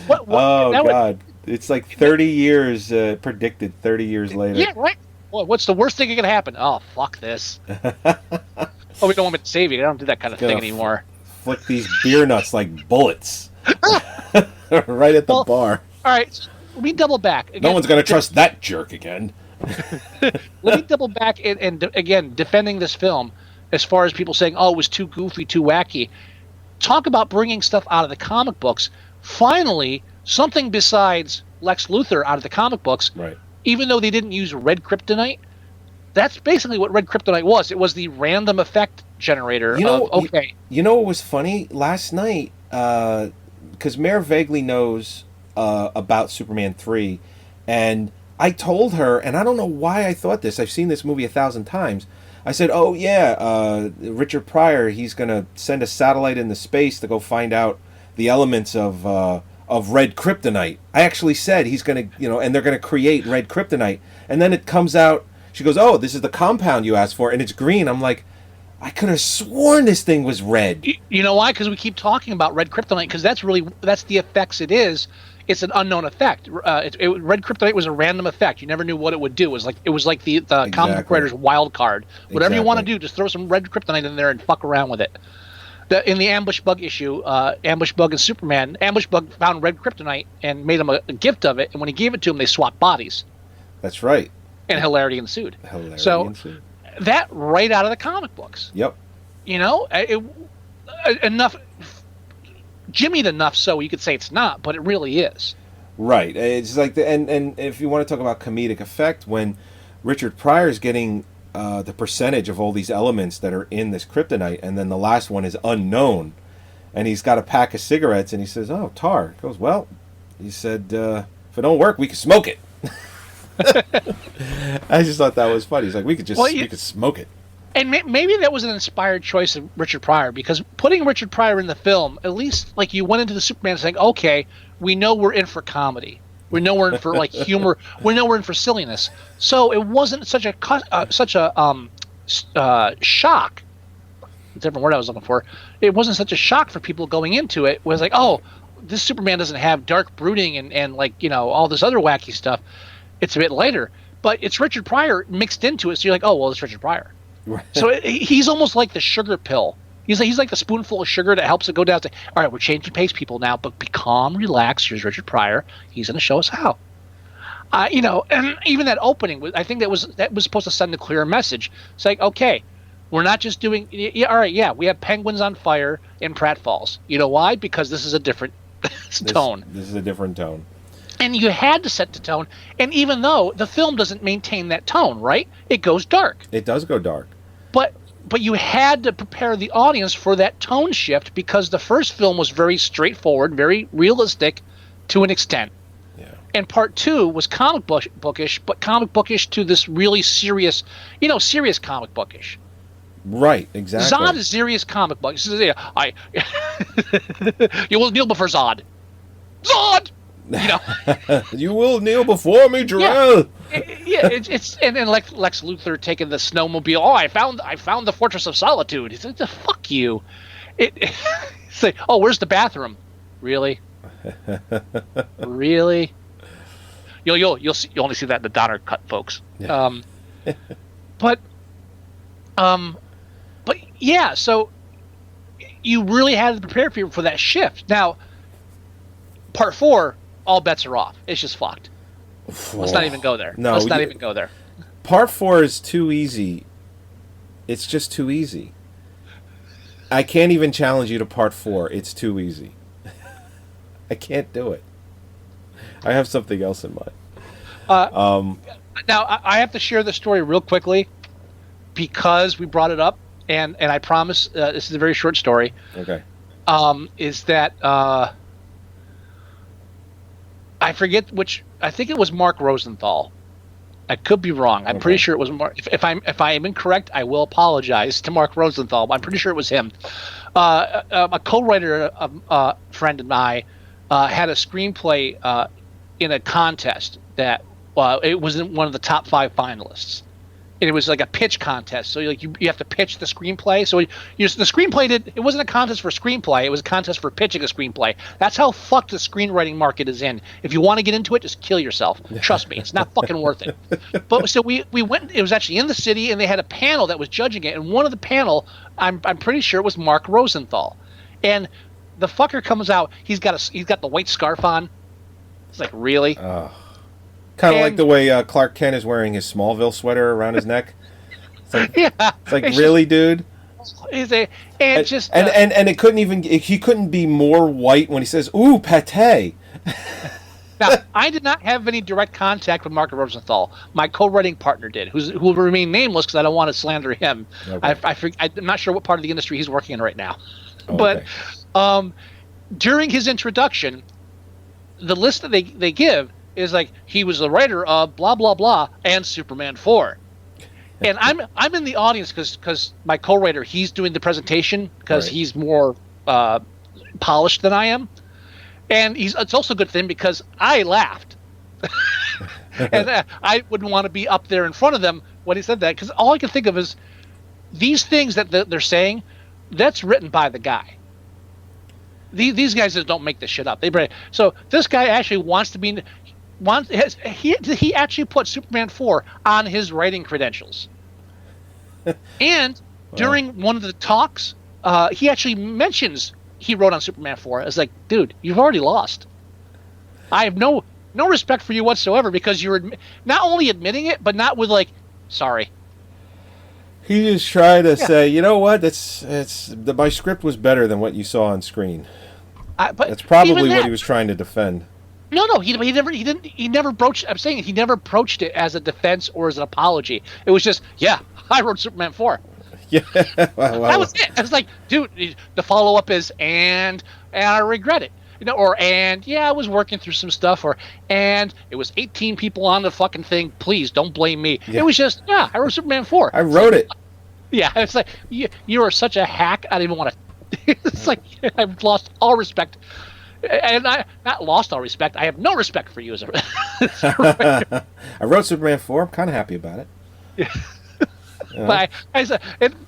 Oh that God. It's like 30 years predicted 30 years later. Yeah, right. Well, what's the worst thing that could happen? Oh, fuck this. Oh, we don't want me to save you. I don't do that kind of thing Gonna anymore. Flick these beer nuts like bullets. Right at the bar. All right, let me double back. Again, No one's gonna trust that jerk again. Let me double back and again defending this film as far as people saying, "Oh, it was too goofy, too wacky." Talk about bringing stuff out of the comic books. Finally, something besides Lex Luthor out of the comic books. Right. Even though they didn't use red kryptonite, that's basically what red kryptonite was. It was the random effect generator. You know, okay. You know what was funny last night? Because Mare vaguely knows about Superman 3, and I told her, and I don't know why I thought this. I've seen this movie 1,000 times. I said, "Oh yeah, Richard Pryor. He's gonna send a satellite into space to go find out the elements of red kryptonite." I actually said he's gonna, and they're gonna create red kryptonite, and then it comes out. She goes, "Oh, this is the compound you asked for, and it's green." I'm like, I could have sworn this thing was red. You know why? Because we keep talking about red kryptonite. Because that's the effects it is. It's an unknown effect. Red kryptonite was a random effect. You never knew what it would do. It was like the comic book writer's wild card. Whatever you want to do, just throw some red kryptonite in there and fuck around with it. In the Ambush Bug issue, Ambush Bug and Superman, Ambush Bug found red kryptonite and made him a gift of it. And when he gave it to him, they swapped bodies. That's right. and hilarity ensued. Hilarity So ensued. that right out of the comic books. Yep. You know, enough. Jimmied enough so you could say it's not, but it really is. Right. It's like and if you want to talk about comedic effect, when Richard Pryor's getting the percentage of all these elements that are in this kryptonite, and then the last one is unknown, and he's got a pack of cigarettes, and he says, "Oh, tar." He goes, "Well," he said, "if it don't work, we can smoke it." I just thought that was funny. He's like, "We could smoke it." And maybe that was an inspired choice of Richard Pryor, because putting Richard Pryor in the film, at least like you went into the Superman saying, okay, we know we're in for comedy. We know we're in for like humor. We know we're in for silliness. So it wasn't such a shock. It's a different word I was looking for. It wasn't such a shock for people going into it. It was like, oh, this Superman doesn't have dark brooding and like, you know, all this other wacky stuff. It's a bit later. But it's Richard Pryor mixed into it. So you're like, oh, well, it's Richard Pryor. Right. So he's almost like the sugar pill. He's like the spoonful of sugar that helps it go down. It's like, all right, we're changing pace, people now, but be calm, relax. Here's Richard Pryor. He's going to show us how. You know, and even that opening, I think that was supposed to send a clear message. It's like, okay, we're not just doing. Yeah, all right, yeah, we have penguins on fire in Pratfalls. You know why? Because this is a different tone. This is a different tone. And you had to set the tone. And even though the film doesn't maintain that tone, right? It goes dark. It does go dark. But you had to prepare the audience for that tone shift, because the first film was very straightforward, very realistic to an extent. Yeah. And part two was comic bookish, but comic bookish to this really serious, you know, serious comic bookish. Right, exactly. Zod is serious comic book. You will kneel before Zod. Zod! You know, you will kneel before me, Jarrell. Yeah, it's and then Lex Luthor taking the snowmobile. Oh, I found the Fortress of Solitude. He said, "Fuck you." It's like, oh, where's the bathroom? Really? Really? You'll only see that in the Donner cut, folks. Yeah. But yeah. So you really had to prepare people for that shift. Now, part 4. All bets are off. It's just fucked. Let's not even go there. No, let's not even go there. Part 4 is too easy. It's just too easy. I can't even challenge you to part 4. It's too easy. I can't do it. I have something else in mind. Now, I have to share the story real quickly because we brought it up, and I promise this is a very short story. Okay. Is that... I forget which. I think it was Mark Rosenthal. I could be wrong. I'm pretty sure it was Mark. If I am incorrect, I will apologize to Mark Rosenthal. But I'm pretty sure it was him. A co-writer, friend, and I had a screenplay in a contest that it was in one of the top 5 finalists. And it was like a pitch contest. So you have to pitch the screenplay. So the screenplay it wasn't a contest for screenplay. It was a contest for pitching a screenplay. That's how fucked the screenwriting market is in. If you want to get into it, just kill yourself. Trust me, it's not fucking worth it. But so we went. It was actually in the city, and they had a panel that was judging it. And one of the panel, I'm pretty sure it was Mark Rosenthal. And the fucker comes out. He's got the white scarf on. It's like, really? Kind of like the way Clark Kent is wearing his Smallville sweater around his neck. It's like, yeah, it's like really, dude. And it couldn't even. He couldn't be more white when he says, "Ooh, pate." Now, I did not have any direct contact with Mark Rosenthal. My co-writing partner did, who will remain nameless because I don't want to slander him. Okay. I'm not sure what part of the industry he's working in right now. Okay. But during his introduction, the list that they give is like, he was the writer of blah blah blah and Superman 4. And I'm in the audience because my co-writer, he's doing the presentation because he's more polished than I am, and it's also a good thing because I laughed, and I wouldn't want to be up there in front of them when he said that, because all I can think of is these things that they're saying, that's written by the guy. These guys that don't make this shit up. So this guy actually wants to be. He actually put Superman 4 on his writing credentials. And during one of the talks, he actually mentions he wrote on Superman 4. It's like, dude, you've already lost. I have no no respect for you whatsoever because you're not only admitting it, but not with like, sorry. He just tried to say, you know what? My script was better than what you saw on screen. But That's probably even what he was trying to defend. No, he never broached. I'm saying he never approached it as a defense or as an apology. It was just, yeah, I wrote Superman 4. Yeah, well, That was it. I was like, dude, the follow up is and I regret it. Or and yeah, I was working through some stuff, or and it was 18 people on the fucking thing. Please don't blame me. Yeah. It was just, yeah, I wrote Superman 4. I wrote it. Yeah, it's like you are such a hack. I don't even want to. It's like I've lost all respect, and I not lost all respect. I have no respect for you as a. I wrote Superman 4. I'm kind of happy about it. Yeah. But I said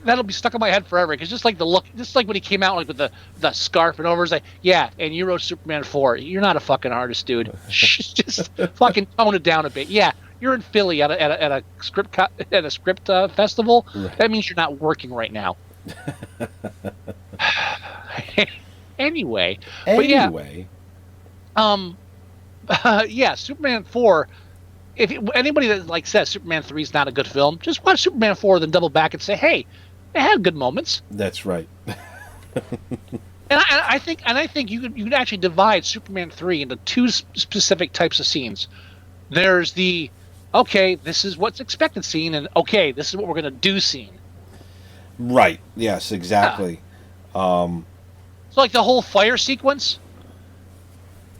that'll be stuck in my head forever because just like the look, just like when he came out like with the scarf and over, it's like, yeah, and you wrote Superman 4. You're not a fucking artist, dude. Just fucking tone it down a bit. Yeah, you're in Philly at a script festival. Right. That means you're not working right now. Anyway, but yeah, yeah, Superman 4. If anybody that like says Superman 3 is not a good film, just watch Superman 4, then double back and say, hey, it had good moments. That's right. And I think you could actually divide Superman 3 into two specific types of scenes. There's the okay, this is what's expected scene, and okay, this is what we're gonna do scene. Right. Yes. Exactly. So like the whole fire sequence.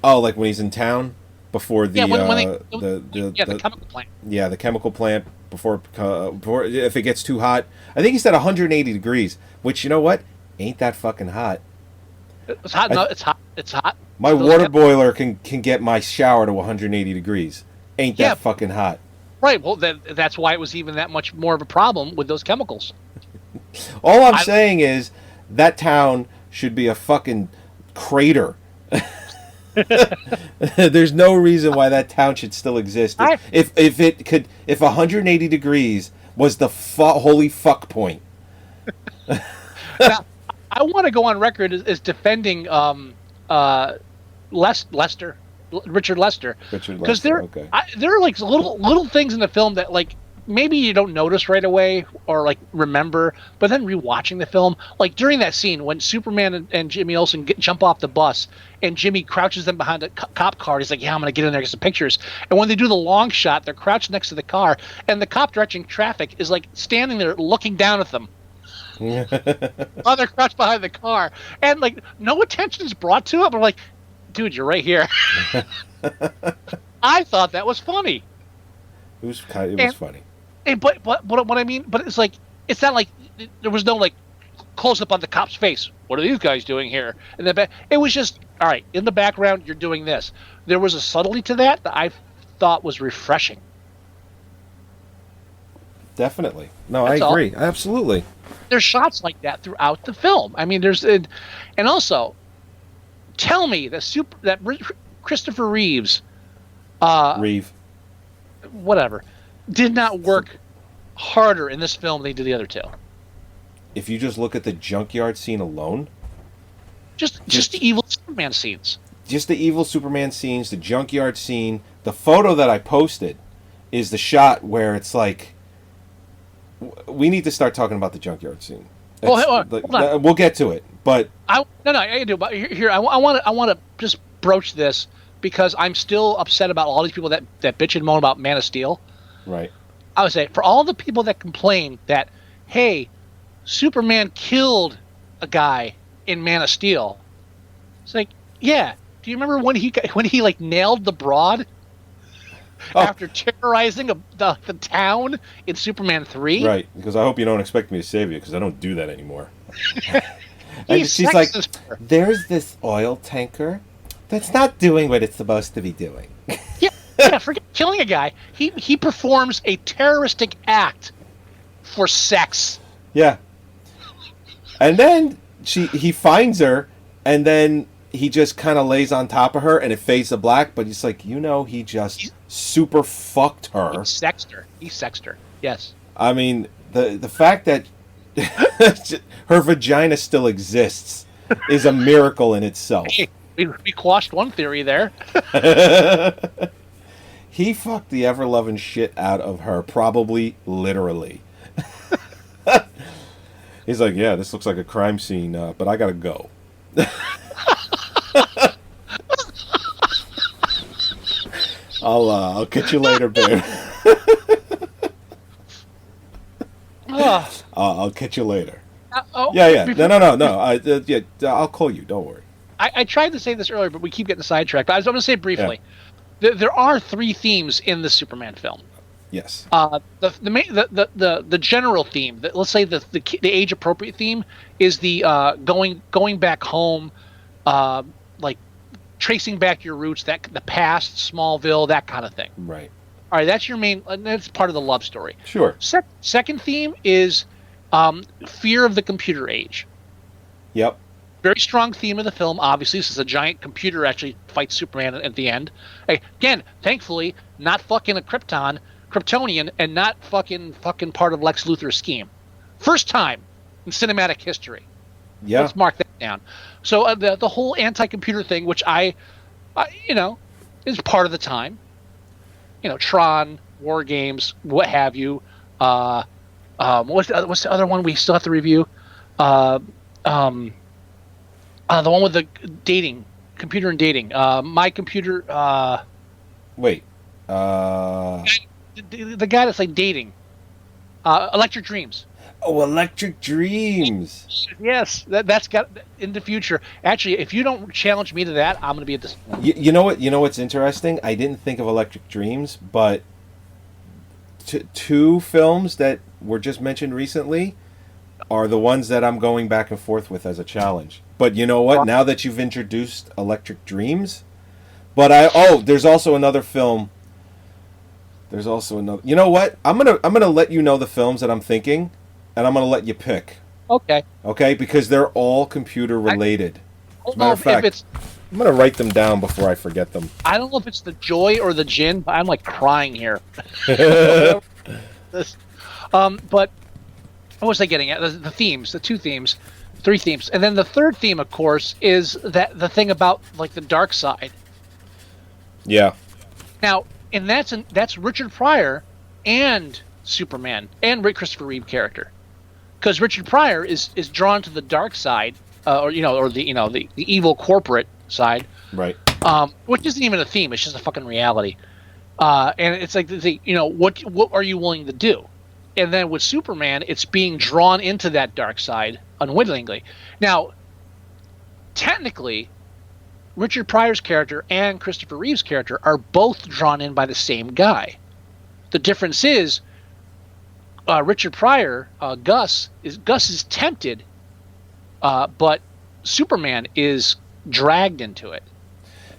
Oh, like when he's in town before the the chemical plant. Yeah, the chemical plant before if it gets too hot. I think he said 180 degrees, which you know what? Ain't that fucking hot. It's hot. No, it's hot. It's hot. My water boiler can get my shower to 180 degrees. Ain't that fucking hot. Right. Well, that's why it was even that much more of a problem with those chemicals. All I'm saying is that town should be a fucking crater. There's no reason why that town should still exist. If 180 degrees was the holy fuck point. Now, I want to go on record as defending Richard Lester, because there are like little things in the film that like maybe you don't notice right away or like remember, but then rewatching the film, like during that scene when Superman and Jimmy Olsen jump off the bus and Jimmy crouches them behind a cop car, he's like, yeah, I'm gonna get in there, get some pictures. And when they do the long shot, they're crouched next to the car, and the cop directing traffic is like standing there looking down at them. While they're crouched behind the car, and like no attention is brought to it. But I'm like, dude, you're right here. I thought that was funny. It was funny. But what I mean, but it's like it's not like there was no like close up on the cop's face. What are these guys doing here? And it was just all right. In the background, you're doing this. There was a subtlety to that I thought was refreshing. Definitely. No, That's I agree. all. Absolutely. There's shots like that throughout the film. I mean, and also, tell me that Christopher Reeves, whatever, did not work harder in this film than he did the other two. If you just look at the junkyard scene alone, just the evil Superman scenes. Just the evil Superman scenes, the junkyard scene. The photo that I posted is the shot where it's like, we need to start talking about the junkyard scene. Hold on. We'll get to it, but I do. But here, I want to just broach this because I'm still upset about all these people that bitch and moan about Man of Steel. Right. I would say for all the people that complain that, hey, Superman killed a guy in Man of Steel. It's like, yeah. Do you remember when he like nailed the broad? After terrorizing the town in Superman 3? Right, because I hope you don't expect me to save you, because I don't do that anymore. And she's like, there's this oil tanker that's not doing what it's supposed to be doing. Yeah, forget killing a guy. He performs a terroristic act for sex. Yeah. And then he finds her, and then he just kind of lays on top of her, and it fades to black, but he's like, he just super fucked her. He sexed her. Yes. I mean, the fact that her vagina still exists is a miracle in itself. We quashed one theory there. He fucked the ever-loving shit out of her, probably literally. He's like, yeah, this looks like a crime scene, but I gotta go. I'll catch you later, babe. I'll catch you later. Yeah. No. I'll call you. Don't worry. I tried to say this earlier, but we keep getting sidetracked. I was going to say briefly. Yeah. There are 3 themes in the Superman film. Yes. The general theme. Let's say the age appropriate theme is the going back home, like tracing back your roots, the past, Smallville, that kind of thing. Right. All right, that's your main. That's part of the love story. Sure. Second theme is fear of the computer age. Yep. Very strong theme of the film. Obviously, this is a giant computer actually fights Superman at the end. Again, thankfully, not fucking a Kryptonian, and not fucking part of Lex Luthor's scheme. First time in cinematic history. Yeah. Let's mark that down. So the whole anti-computer thing, which I is part of the time. Tron, War Games, what have you. What's the other one we still have to review? The one with the dating, computer and dating. My Computer. Wait. The guy that's like dating. Electric Dreams. Oh, Electric Dreams. Yes, that's got in the future. Actually, if you don't challenge me to that, I'm going to be at this. You know what? You know what's interesting? I didn't think of Electric Dreams, but 2 films that were just mentioned recently are the ones that I'm going back and forth with as a challenge. But you know what? Now that you've introduced Electric Dreams, there's also another film. There's also another. You know what? I'm gonna let you know the films that I'm thinking, and I'm gonna let you pick. Okay. Okay, because they're all computer related. As a matter of fact, I'm gonna write them down before I forget them. I don't know if it's the joy or the gin, but I'm like crying here. But what was I getting at? The themes, the 2 themes, 3 themes, and then the third theme, of course, is that the thing about like the dark side. Yeah. Now, and that's Richard Pryor and Superman and Christopher Reeve character, because Richard Pryor is drawn to the dark side, or the evil corporate side, right? Which isn't even a theme; it's just a fucking reality. And it's like what are you willing to do? And then with Superman, it's being drawn into that dark side unwittingly. Now, technically, Richard Pryor's character and Christopher Reeve's character are both drawn in by the same guy. The difference is Richard Pryor, Gus is tempted, but Superman is dragged into it.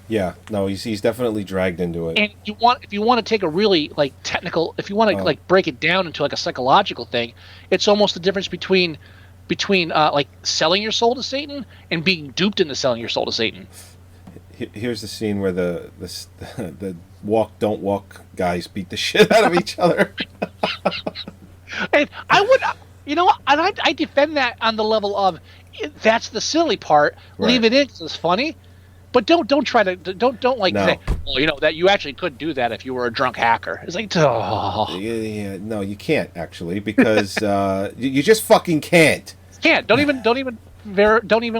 Yeah, no, he's definitely dragged into it. And if you want to take a really like technical, if you want to like break it down into like a psychological thing, it's almost the difference between like selling your soul to Satan and being duped into selling your soul to Satan. Here's the scene where the walk don't walk guys beat the shit out of each other. And I would, and I defend that on the level of that's the silly part. Right. Leave it in 'cause it's funny. But don't try to don't like say, well, that you actually could do that if you were a drunk hacker. It's like, yeah, no, you can't actually, because you just fucking can't. Can't. Don't even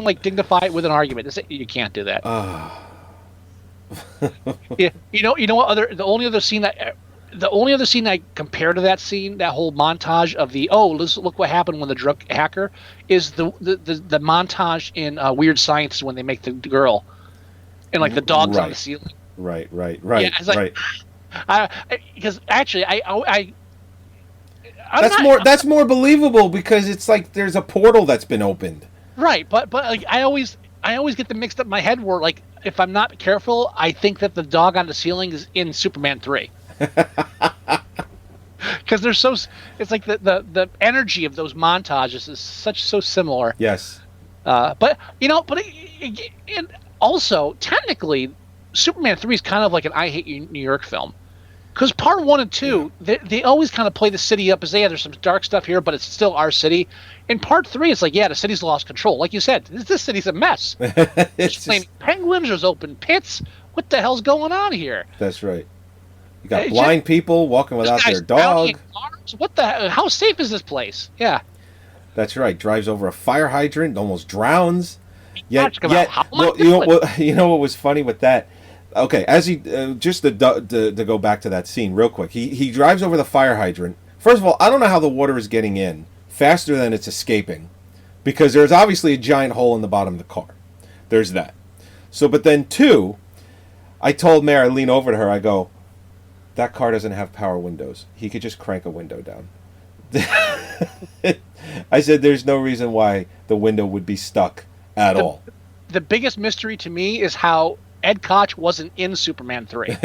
like dignify it with an argument. You can't do that. Yeah, you know what? The only other scene I compare to that scene, that whole montage of look what happened when the drunk hacker, is the montage in Weird Science when they make the girl. And like the dogs on the ceiling. Right. Yeah, it's like, because actually, that's more believable, because it's like there's a portal that's been opened. Right, but like I always get them mixed up in my head. Where like if I'm not careful, I think that the dog on the ceiling is in Superman 3. Because they're so. It's like the energy of those montages is so similar. Yes. And also, technically, Superman 3 is kind of like an I Hate You New York film. Because part 1 and 2, they always kind of play the city up as, there's some dark stuff here, but it's still our city. In part 3, it's like, the city's lost control. Like you said, this city's a mess. There's flaming penguins, there's open pits. What the hell's going on here? That's right. You got blind people walking without their dog. What the? How safe is this place? Yeah. That's right. Drives over a fire hydrant, almost drowns. Yet, well, you know what was funny with that? Okay, as he just to go back to that scene real quick. He drives over the fire hydrant. First of all, I don't know how the water is getting in faster than it's escaping, because there's obviously a giant hole in the bottom of the car. There's that. So, but then two, I told Mary, I lean over to her, I go, that car doesn't have power windows. He could just crank a window down. I said, there's no reason why the window would be stuck at all. The biggest mystery to me is how Ed Koch wasn't in Superman 3.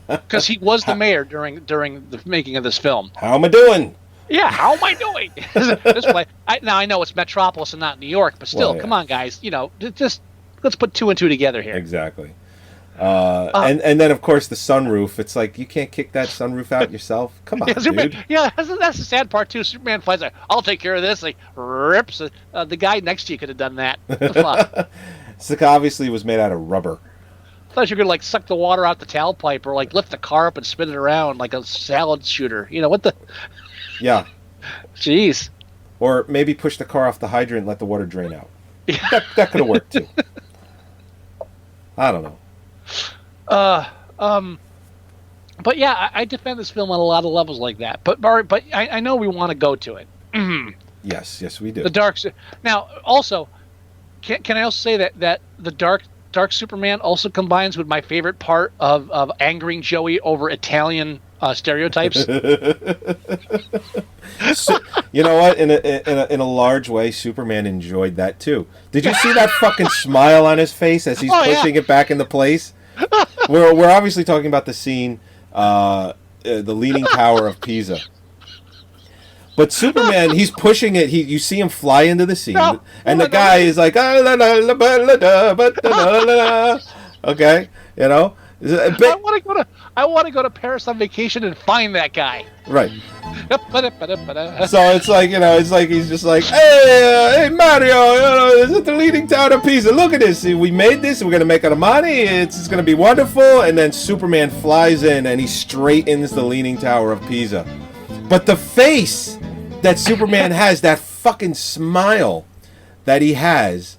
Because he was the mayor during the making of this film. How am I doing? Yeah, how am I doing? This way. Now, I know it's Metropolis and not New York, but still, come on, guys. Just let's put two and two together here. Exactly. And then, of course, the sunroof. It's like, you can't kick that sunroof out yourself? Come on, dude. Yeah, that's the sad part, too. Superman flies like, I'll take care of this. Like, rips. The guy next to you could have done that. What the fuck? It's like, obviously, it was made out of rubber. I thought you could, like, suck the water out the tailpipe or, like, lift the car up and spin it around like a salad shooter. What the... Yeah. Jeez. Or maybe push the car off the hydrant and let the water drain out. Yeah. That could have worked, too. I don't know. But yeah, I defend this film on a lot of levels like that. But I know we want to go to it. Yes, we do. The dark. Now, also, can I also say that the dark Superman also combines with my favorite part of angering Joey over Italian stereotypes. So, you know what? In a large way, Superman enjoyed that too. Did you see that fucking smile on his face as he's pushing it back into place? We're obviously talking about the scene, the Leaning Tower of Pisa. But Superman, he's pushing it. You see him fly into the scene, and the guy is like, okay, I want to go to Paris on vacation and find that guy. Right. So it's like he's just like, hey Mario, is it the Leaning Tower of Pisa? Look at this. We made this. We're gonna make it of money. It's gonna be wonderful. And then Superman flies in and he straightens the Leaning Tower of Pisa. But the face that Superman has, that fucking smile that he has,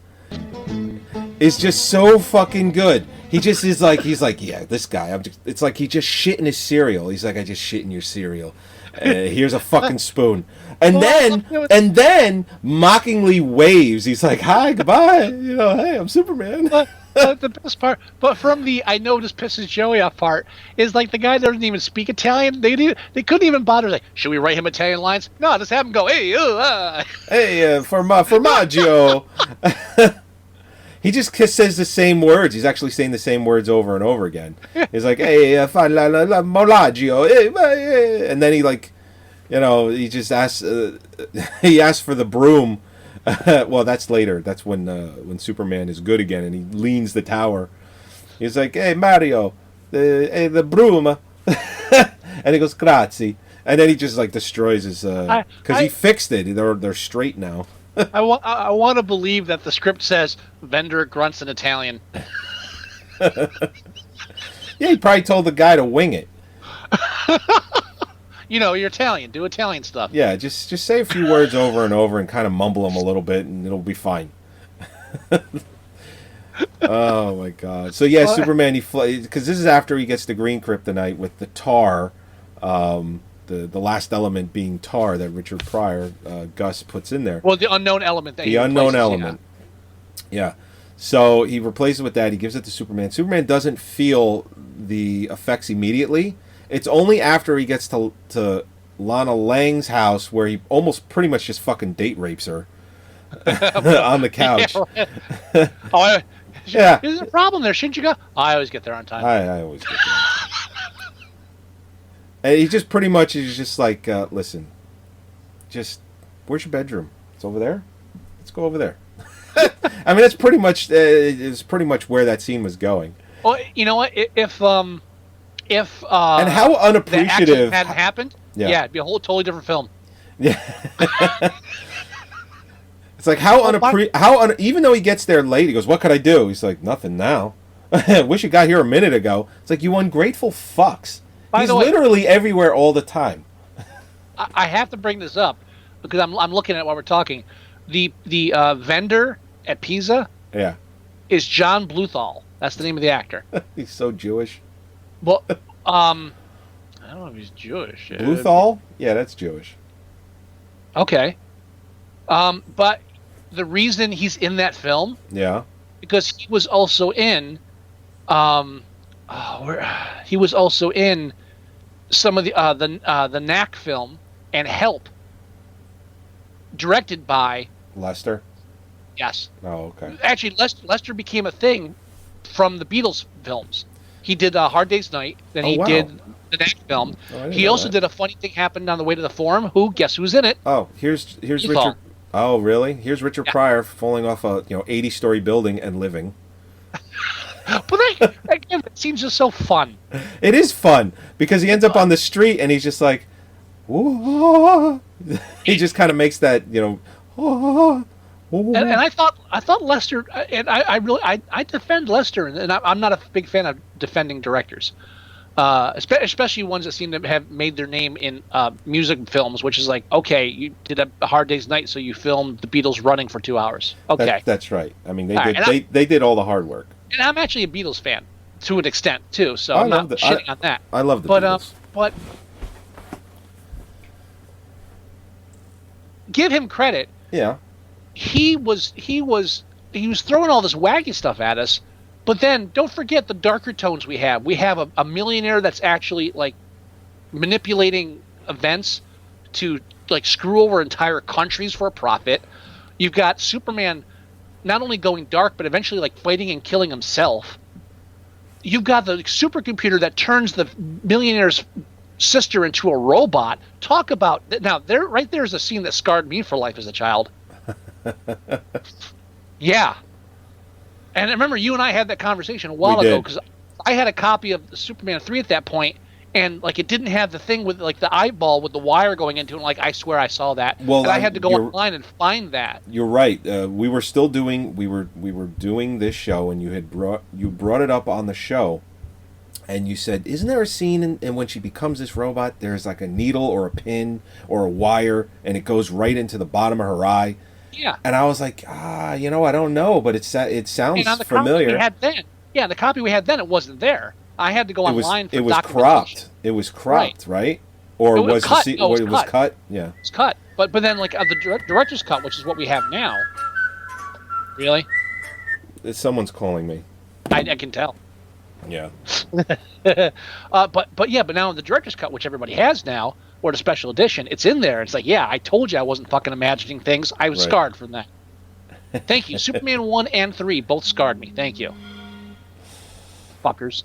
is just so fucking good. He just is like, he's like, yeah, this guy. It's like he just shit in his cereal. He's like, I just shit in your cereal. Here's a fucking spoon. And then mockingly waves. He's like, hi, goodbye. Hey, I'm Superman. The best part, but from the I know this pisses Joey off part, is like the guy doesn't even speak Italian. They couldn't even bother. Like, should we write him Italian lines? No, just have him go, hey, hey, formaggio. He just says the same words. He's actually saying the same words over and over again. He's like, hey, fa la mollaggio, and then he he just asks. He asks for the broom. Well, that's later. That's when Superman is good again and he leans the tower. He's like, hey Mario, the broom, and he goes grazie, and then he just like destroys his because he fixed it. They're straight now. I want to believe that the script says vendor grunts in Italian. Yeah, he probably told the guy to wing it. You're Italian. Do Italian stuff. Yeah, just say a few words over and over and kind of mumble them a little bit, and it'll be fine. Oh my God! So yeah, Superman because this is after he gets the green kryptonite with the tar, the last element being tar that Richard Pryor, Gus puts in there. Well, the unknown element. The unknown element. Yeah. So he replaces it with that. He gives it to Superman. Superman doesn't feel the effects immediately. It's only after he gets to Lana Lang's house where he almost pretty much just fucking date rapes her on the couch. Yeah. There's a problem there. Shouldn't you go? I always get there on time. I always get there on time. And he just pretty much is just like, listen, just, where's your bedroom? It's over there? Let's go over there. I mean, that's pretty much, it's pretty much where that scene was going. Well, you know what? If and how unappreciative that hadn't happened, it'd be a whole totally different film. Yeah. It's like even though he gets there late, he goes, what could I do? He's like, nothing now. Wish you got here a minute ago. It's like, you ungrateful fucks. By He's the way, literally everywhere all the time. I have to bring this up because I'm looking at it while we're talking. The vendor at Pisa Yeah. is John Bluthal. That's the name of the actor. He's so Jewish. Well, I don't know if he's Jewish. Bluthal? Yeah, that's Jewish. Okay. But the reason he's in that film, Yeah. because he was also in, he was also in some of the Knack film and Help, directed by Lester? yes. Oh, okay. Actually, Lester became a thing from the Beatles films. He did Hard Day's Night, then he wow. did the Knack film. Oh, I didn't He know also that. did a funny thing happened on the way to the Forum. Guess who's in it? Oh, here's Bluthal. Richard. Oh, really? Here's Richard Pryor falling off a 80-story building and living. But again, it seems just so fun. It is fun because he ends up on the street and he's just like, "Whoa." He just kind of makes that, "Whoa." And I thought Lester, and I defend Lester, and I'm not a big fan of defending directors, especially ones that seem to have made their name in music films, which is like, okay, you did a Hard Day's Night, so you filmed the Beatles running for 2 hours. Okay, That's right. I mean, All they did all the hard work. and I'm actually a Beatles fan to an extent too, so I I'm love not the- shitting on that. I love the But Beatles. but give him credit. Yeah. He was throwing all this wacky stuff at us, but then don't forget the darker tones we have. We have a millionaire that's actually like manipulating events to like screw over entire countries for a profit. You've got Superman not only going dark, but eventually like fighting and killing himself. You've got the supercomputer that turns the millionaire's sister into a robot. Talk about now. There's a scene that scarred me for life as a child. Yeah, and I remember you and I had that conversation a while We ago did. because I had a copy of Superman 3 at that point, and like it didn't have the thing with like the eyeball with the wire going into it. And, like I swear I saw that. Well, and I had to go you're- online and find that. You're right. We were doing this show, and you brought it up on the show, and you said, "Isn't there a scene in when she becomes this robot? There's like a needle or a pin or a wire, and it goes right into the bottom of her eye." Yeah, And I was like, I don't know, but it sounds and on the copy familiar. we had then, the copy we had then, it wasn't there. I had to go online for it was documentation. cropped. It was cropped, right? Or It was was cut. the No, it was it was cut. cut? Yeah. It's cut, but then like the director's cut, which is what we have now. Really, Someone's calling me. I can tell. Yeah. But now the director's cut, which everybody has now, or the special edition, it's in there. It's like, yeah, I told you I wasn't fucking imagining things. I was Right. scarred from that. Thank you. Superman 1 and 3 both scarred me. Thank you. Fuckers.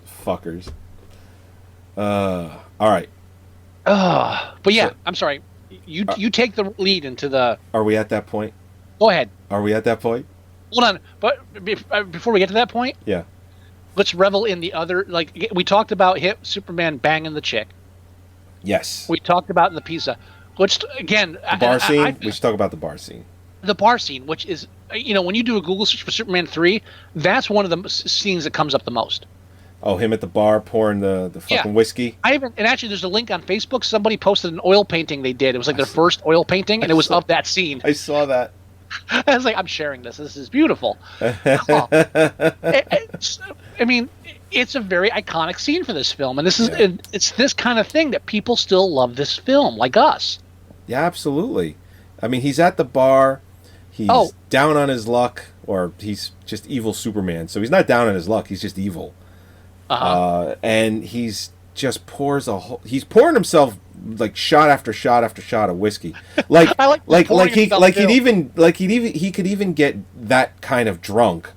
All right. But yeah, So- I'm sorry. You take the lead into the. Are we at that point? Go ahead. Are we at that point? Hold on. But before we get to that point, Yeah. let's revel in the other. Like we talked about Superman banging the chick. Yes. We talked about in the pizza. Which again, The bar scene. We should talk about the bar scene. the bar scene, which is, when you do a Google search for Superman 3, that's one of the scenes that comes up the most. Oh, him at the bar pouring the fucking whiskey. And actually, there's a link on Facebook. Somebody posted an oil painting they did. It was like their first oil painting, and it was of that scene. I saw that. I was like, I'm sharing this. This is beautiful. Oh. It's a very iconic scene for this film, and it's this kind of thing that people still love this film, like us. Yeah, absolutely. I mean, he's at the bar. He's down on his luck, or he's just evil Superman. So he's not down on his luck. He's just evil. And he's just he's pouring himself like shot after shot after shot of whiskey. Like he could even get that kind of drunk.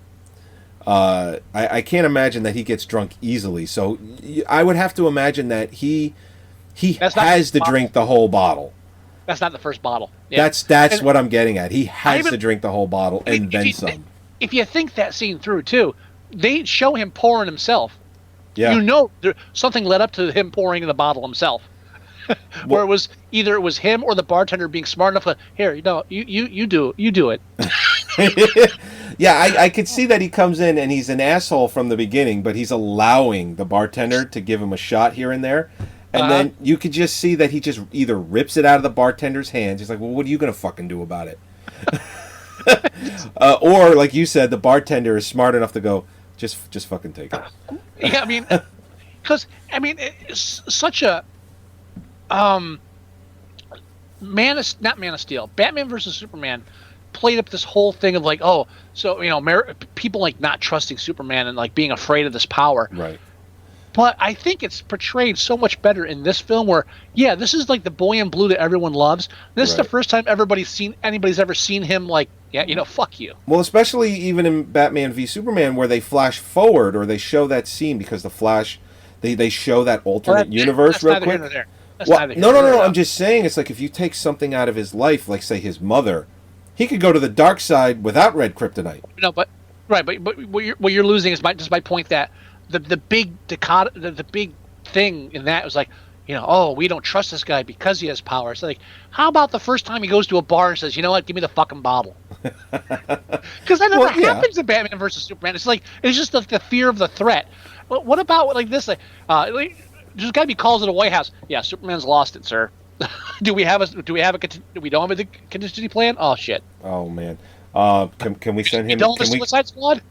I can't imagine that he gets drunk easily. So I would have to imagine that he has to drink the whole bottle. That's not the first bottle. Yeah. That's what I'm getting at. He has to drink the whole bottle and then some. If you think that scene through too, they show him pouring himself. Yeah. Something led up to him pouring in the bottle himself. Or it was him or the bartender being smart enough to, here, you do it. Yeah, I could see that he comes in and he's an asshole from the beginning, but he's allowing the bartender to give him a shot here and there. And then you could just see that he just either rips it out of the bartender's hands. He's like, well, what are you going to fucking do about it? Or, like you said, the bartender is smart enough to go, just fucking take it. Yeah, I mean, because, it's such a, not Man of Steel, Batman versus Superman played up this whole thing of like, oh, so, people like not trusting Superman and like being afraid of this power. Right. But I think it's portrayed so much better in this film where, yeah, this is like the boy in blue that everyone loves. This is the first time anybody's ever seen him like, yeah, fuck you. Well, especially even in Batman v Superman where they flash forward or they show that scene because the Flash, they show that alternate universe real quick. No. I'm just saying it's like if you take something out of his life, like say his mother, he could go to the dark side without red kryptonite. No, but what you're losing is my point that the big the big thing in that was like, oh, we don't trust this guy because he has power. It's like, how about the first time he goes to a bar and says, you know what, give me the fucking bottle? Because that never happens in Batman versus Superman. It's like, it's just the fear of the threat. But what about like this? Like, there's got to be calls at the White House. Yeah, Superman's lost it, sir. Do we don't have a contingency plan? Oh shit. Oh man. Can we send him? Don't Suicide Squad?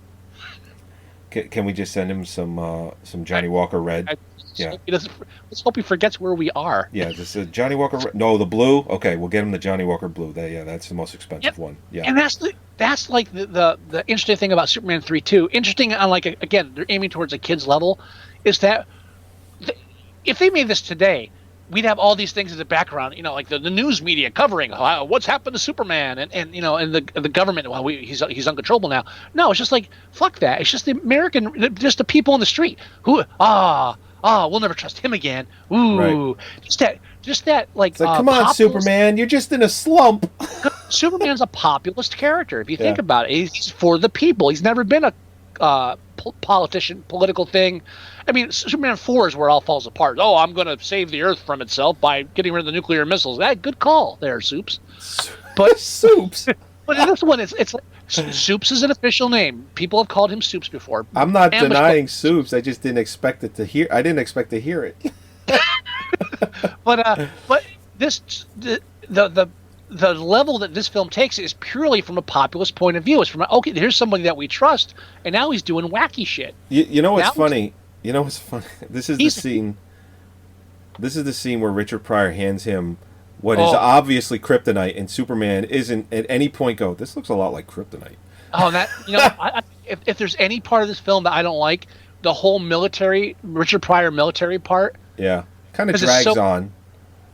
Can we just send him some Johnny Walker Red? Let's hope he forgets where we are. Yeah, just Johnny Walker Red. No, the blue. Okay, we'll get him the Johnny Walker Blue. That's the most expensive one. Yeah, and that's like the interesting thing about Superman 3 too. Interesting on like again, they're aiming towards a kid's level. Is that if they made this today, we'd have all these things in the background, like the news media covering what's happened to Superman and and the government. Well, he's uncontrollable now. No, it's just like fuck that. It's just the American, just the people in the street who we'll never trust him again. Ooh, right. just that like. It's like come on, Superman, you're just in a slump. Superman's a populist character if you think about it. He's for the people. He's never been a political thing. I mean, Superman 4 is where it all falls apart. Oh, I'm going to save the Earth from itself by getting rid of the nuclear missiles. Good call there, Soups. But Soups. But in this one, it's like Soups is an official name. People have called him Soups before. I'm not denying Soups. I just didn't expect it to hear. I didn't expect to hear it. But this the level that this film takes is purely from a populist point of view. It's from okay, here's somebody that we trust, and now he's doing wacky shit. You know what's funny? You know what's funny? This is the scene. This is the scene where Richard Pryor hands him what is obviously kryptonite, and Superman isn't at any point go, this looks a lot like kryptonite. Oh, that if there's any part of this film that I don't like, the whole Richard Pryor military part. Yeah, kind of drags on.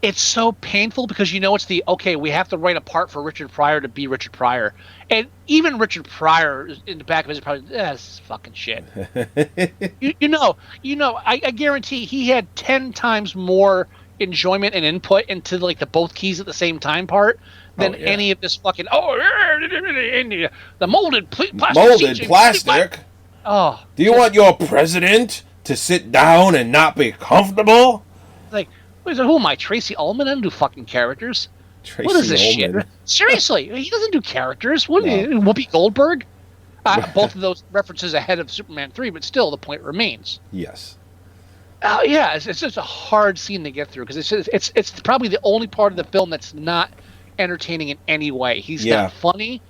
It's so painful because we have to write a part for Richard Pryor to be Richard Pryor. And even Richard Pryor in the back of his probably, this is fucking shit. I guarantee he had 10 times more enjoyment and input into like the both keys at the same time part than any of this fucking, the molded plastic. Oh. Do you want your president to sit down and not be comfortable? Like, who am I, Tracy Ullman? I don't do fucking characters. What is this shit? Seriously, he doesn't do characters. Whoopi Goldberg? Both of those references ahead of Superman 3, but still, the point remains. Yes. It's just a hard scene to get through because it's probably the only part of the film that's not entertaining in any way. He's not funny.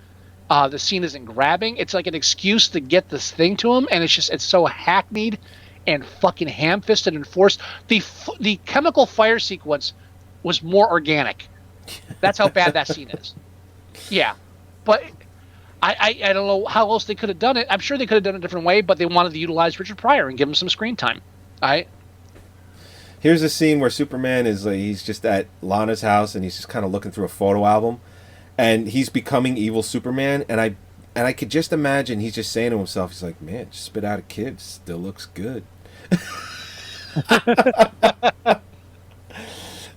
The scene isn't grabbing. It's like an excuse to get this thing to him, and it's so hackneyed and fucking ham-fisted and forced. The chemical fire sequence was more organic. That's how bad that scene is. Yeah, but I don't know how else they could have done it. I'm sure they could have done it a different way, but they wanted to utilize Richard Pryor and give him some screen time. Here's a scene where Superman is he's just at Lana's house and he's just kind of looking through a photo album, and he's becoming evil Superman. And I could just imagine he's just saying to himself, he's like, man, just spit out a kid, still looks good.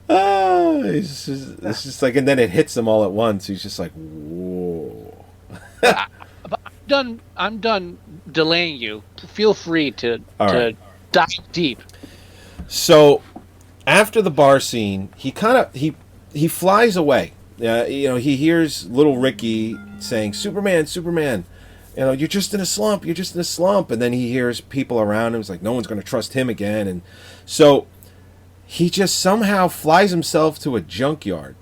It's just like, and then it hits him all at once. He's just like, whoa. I'm done delaying you. Feel free to dive deep. So after the bar scene, he flies away. He hears little Ricky saying, Superman, Superman. You're just in a slump. You're just in a slump. And then he hears people around him. It's like, no one's going to trust him again. And so he just somehow flies himself to a junkyard.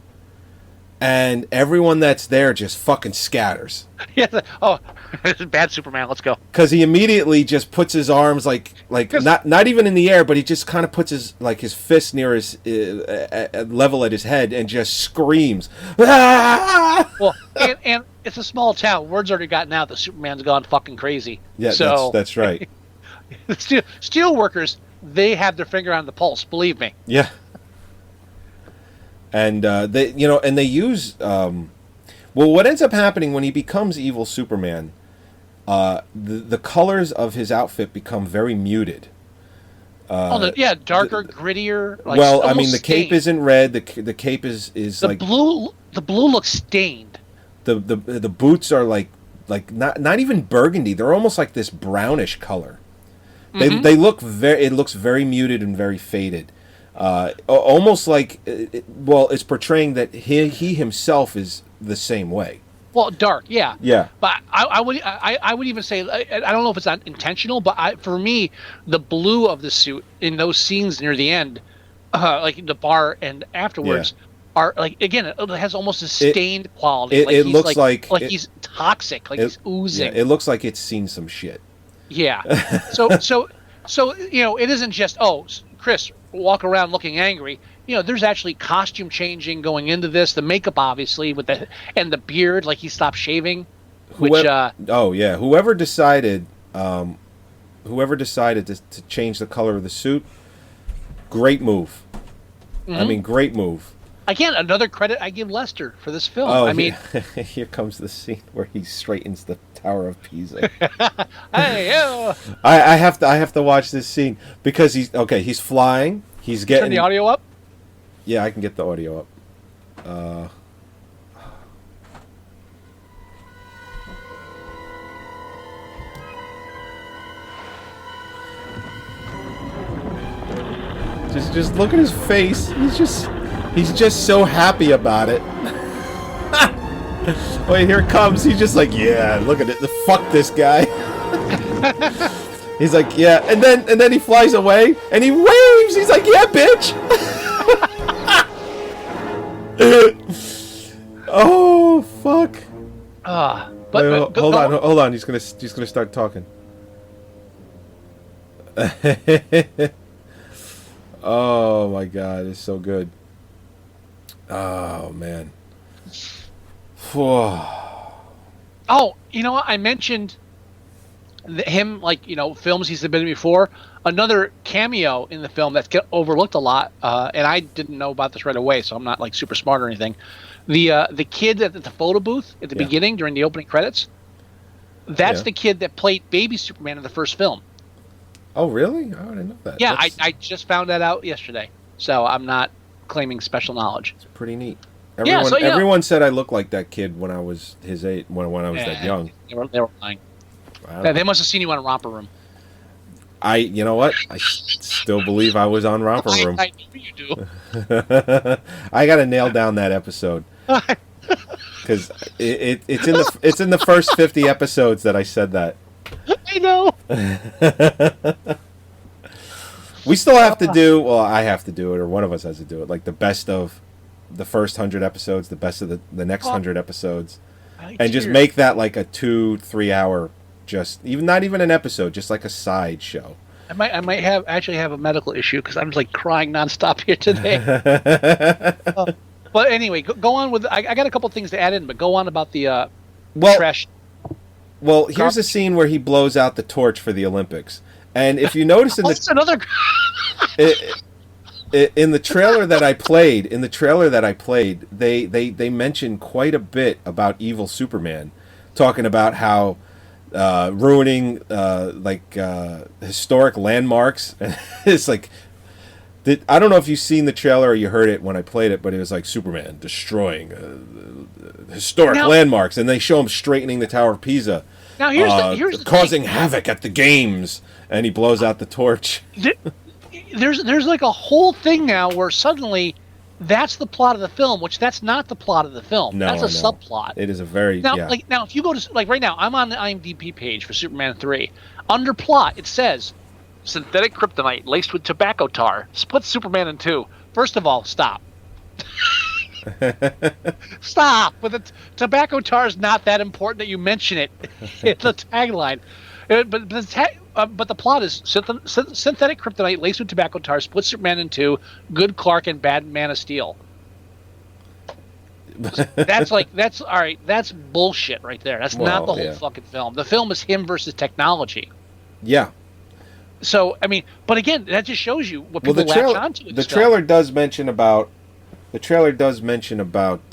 And everyone that's there just fucking scatters. Yeah. Oh, bad Superman. Let's go. Because he immediately just puts his arms like not even in the air, but he just kind of puts his fist near his level at his head and just screams. Ah! Well, and it's a small town. Word's already gotten out that Superman's gone fucking crazy. Yeah, so that's right. Steel workers, they have their finger on the pulse. Believe me. Yeah. And they use what ends up happening when he becomes evil Superman, the colors of his outfit become very muted. Darker, grittier. Like, well, I mean, the cape stained. isn't red. The cape is the like blue. The blue looks stained. The boots are like not even burgundy. They're almost like this brownish color. They look it looks very muted and very faded. Almost like, it's portraying that he himself is the same way. Well, dark, yeah. Yeah. But I would even say, I don't know if it's not intentional, but for me, the blue of the suit in those scenes near the end, like the bar and afterwards, are like, again, it has almost a stained quality. It looks like he's toxic, like he's oozing. Yeah, it looks like it's seen some shit. Yeah. So it isn't just, Chris, walk around looking angry. There's actually costume changing going into this. The makeup, obviously, and the beard, like he stopped shaving. Whoever decided to change the color of the suit, great move. Mm-hmm. I mean, great move. Again, another credit I give Lester for this film. Here comes the scene where he straightens the Tower of Pisa. Hey, I have to watch this scene because he's flying. He's getting turn the audio up. Yeah, I can get the audio up. Just look at his face. He's just so happy about it. Wait, here it comes. He's just like, yeah, look at it. Fuck this guy. He's like, yeah, and then he flies away and he waves. He's like, yeah, bitch. Oh fuck. Hold on. He's gonna start talking. Oh my god, it's so good. Oh man. Oh, you know what? I mentioned him, films he's been in before. Another cameo in the film that's overlooked a lot, and I didn't know about this right away, so I'm not super smart or anything. The kid at the photo booth at the beginning during the opening credits, that's the kid that played Baby Superman in the first film. Oh, really? Oh, I didn't know that. Yeah, I just found that out yesterday, so I'm not claiming special knowledge. It's pretty neat. Everyone said I looked like that kid when I was his age, when I was that young. They were lying. They must have seen you on Romper Room. You know what? I still believe I was on Romper Room. I know you do. I got to nail down that episode because it's in the first 50 episodes that I said that. I know. We still have to do. Well, I have to do it, or one of us has to do it. Like the best of the first 100 episodes, the best of the next 100 episodes, and just make that like a 2-3 hour. Not even an episode, just like a side show. I might actually have a medical issue because I'm just crying nonstop here today. But anyway, go on with. I got a couple things to add in, but go on about the trash. Well, here's a scene where he blows out the torch for the Olympics, and if you notice another. In the trailer that I played, they mentioned quite a bit about evil Superman, talking about how. Ruining historic landmarks. It's like I don't know if you've seen the trailer or you heard it when I played it, but it was like Superman destroying historic landmarks, and they show him straightening the Tower of Pisa. Now here's the causing thing. havoc at the games, and he blows out the torch. There's a whole thing now where suddenly that's the plot of the film, which that's not the plot of the film. No, that's a subplot. It is a very now if you go to right now, I'm on the IMDb page for Superman 3. Under plot, it says synthetic kryptonite laced with tobacco tar splits Superman in two. First of all, stop. Stop! But the tobacco tar is not that important that you mention it in the tagline. But the plot is synthetic kryptonite laced with tobacco tar splits Superman in two. Good Clark and bad Man of Steel. That's all right. That's bullshit right there. That's not the whole fucking film. The film is him versus technology. Yeah. So I mean, but again, that just shows you what people latch onto. The trailer does mention about. The trailer does mention about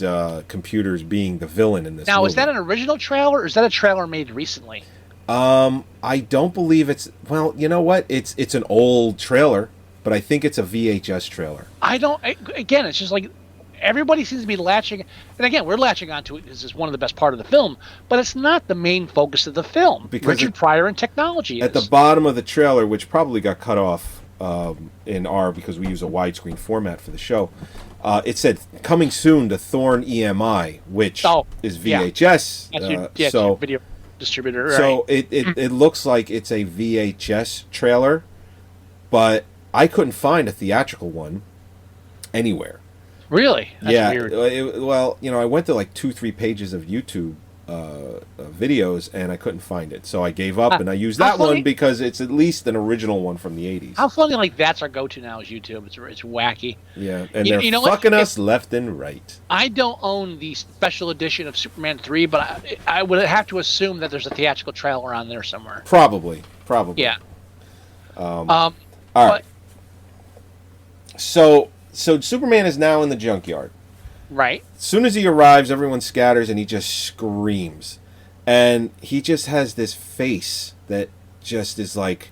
computers being the villain in this. Now, movie. Is that an original trailer, or is that a trailer made recently? I don't believe it's. Well, you know what? It's an old trailer, but I think it's a VHS trailer. Again, it's just like everybody seems to be latching, and again, we're latching onto it. This is one of the best part of the film, but it's not the main focus of the film. Because Richard Pryor and technology is. At the bottom of the trailer, which probably got cut off because we use a widescreen format for the show. It said coming soon to Thorn EMI, which is VHS. Your video distributor. So it looks like it's a VHS trailer, but I couldn't find a theatrical one anywhere. Really? That's weird. I went to like 2-3 pages of YouTube videos and I couldn't find it, so I gave up and I used that one because it's at least an original one from the 80s. How funny! Like that's our go-to now is YouTube. It's wacky. Yeah, and they're fucking us left and right. I don't own the special edition of Superman 3, but I would have to assume that there's a theatrical trailer on there somewhere. Probably. Yeah. All right. So Superman is now in the junkyard. Right. As soon as he arrives, everyone scatters and he just screams. And he just has this face that just is like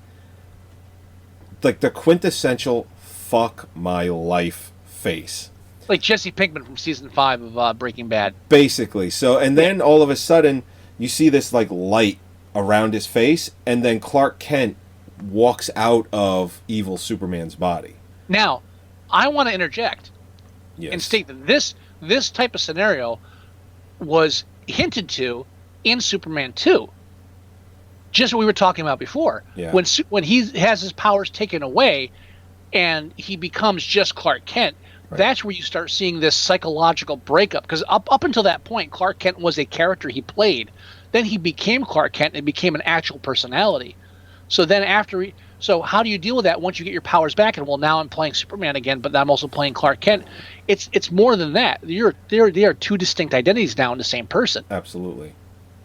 the quintessential fuck my life face. Like Jesse Pinkman from season 5 of Breaking Bad. Basically. So, and then all of a sudden you see this like light around his face, and then Clark Kent walks out of evil Superman's body. Now, I want to interject and state that this type of scenario was hinted to in Superman 2. Just what we were talking about before. Yeah. When he has his powers taken away and he becomes just Clark Kent, that's where you start seeing this psychological breakup. Because up until that point, Clark Kent was a character he played. Then he became Clark Kent and became an actual personality. So then so how do you deal with that once you get your powers back? And well, now I'm playing Superman again, but I'm also playing Clark Kent. It's more than that. They are two distinct identities now in the same person. Absolutely.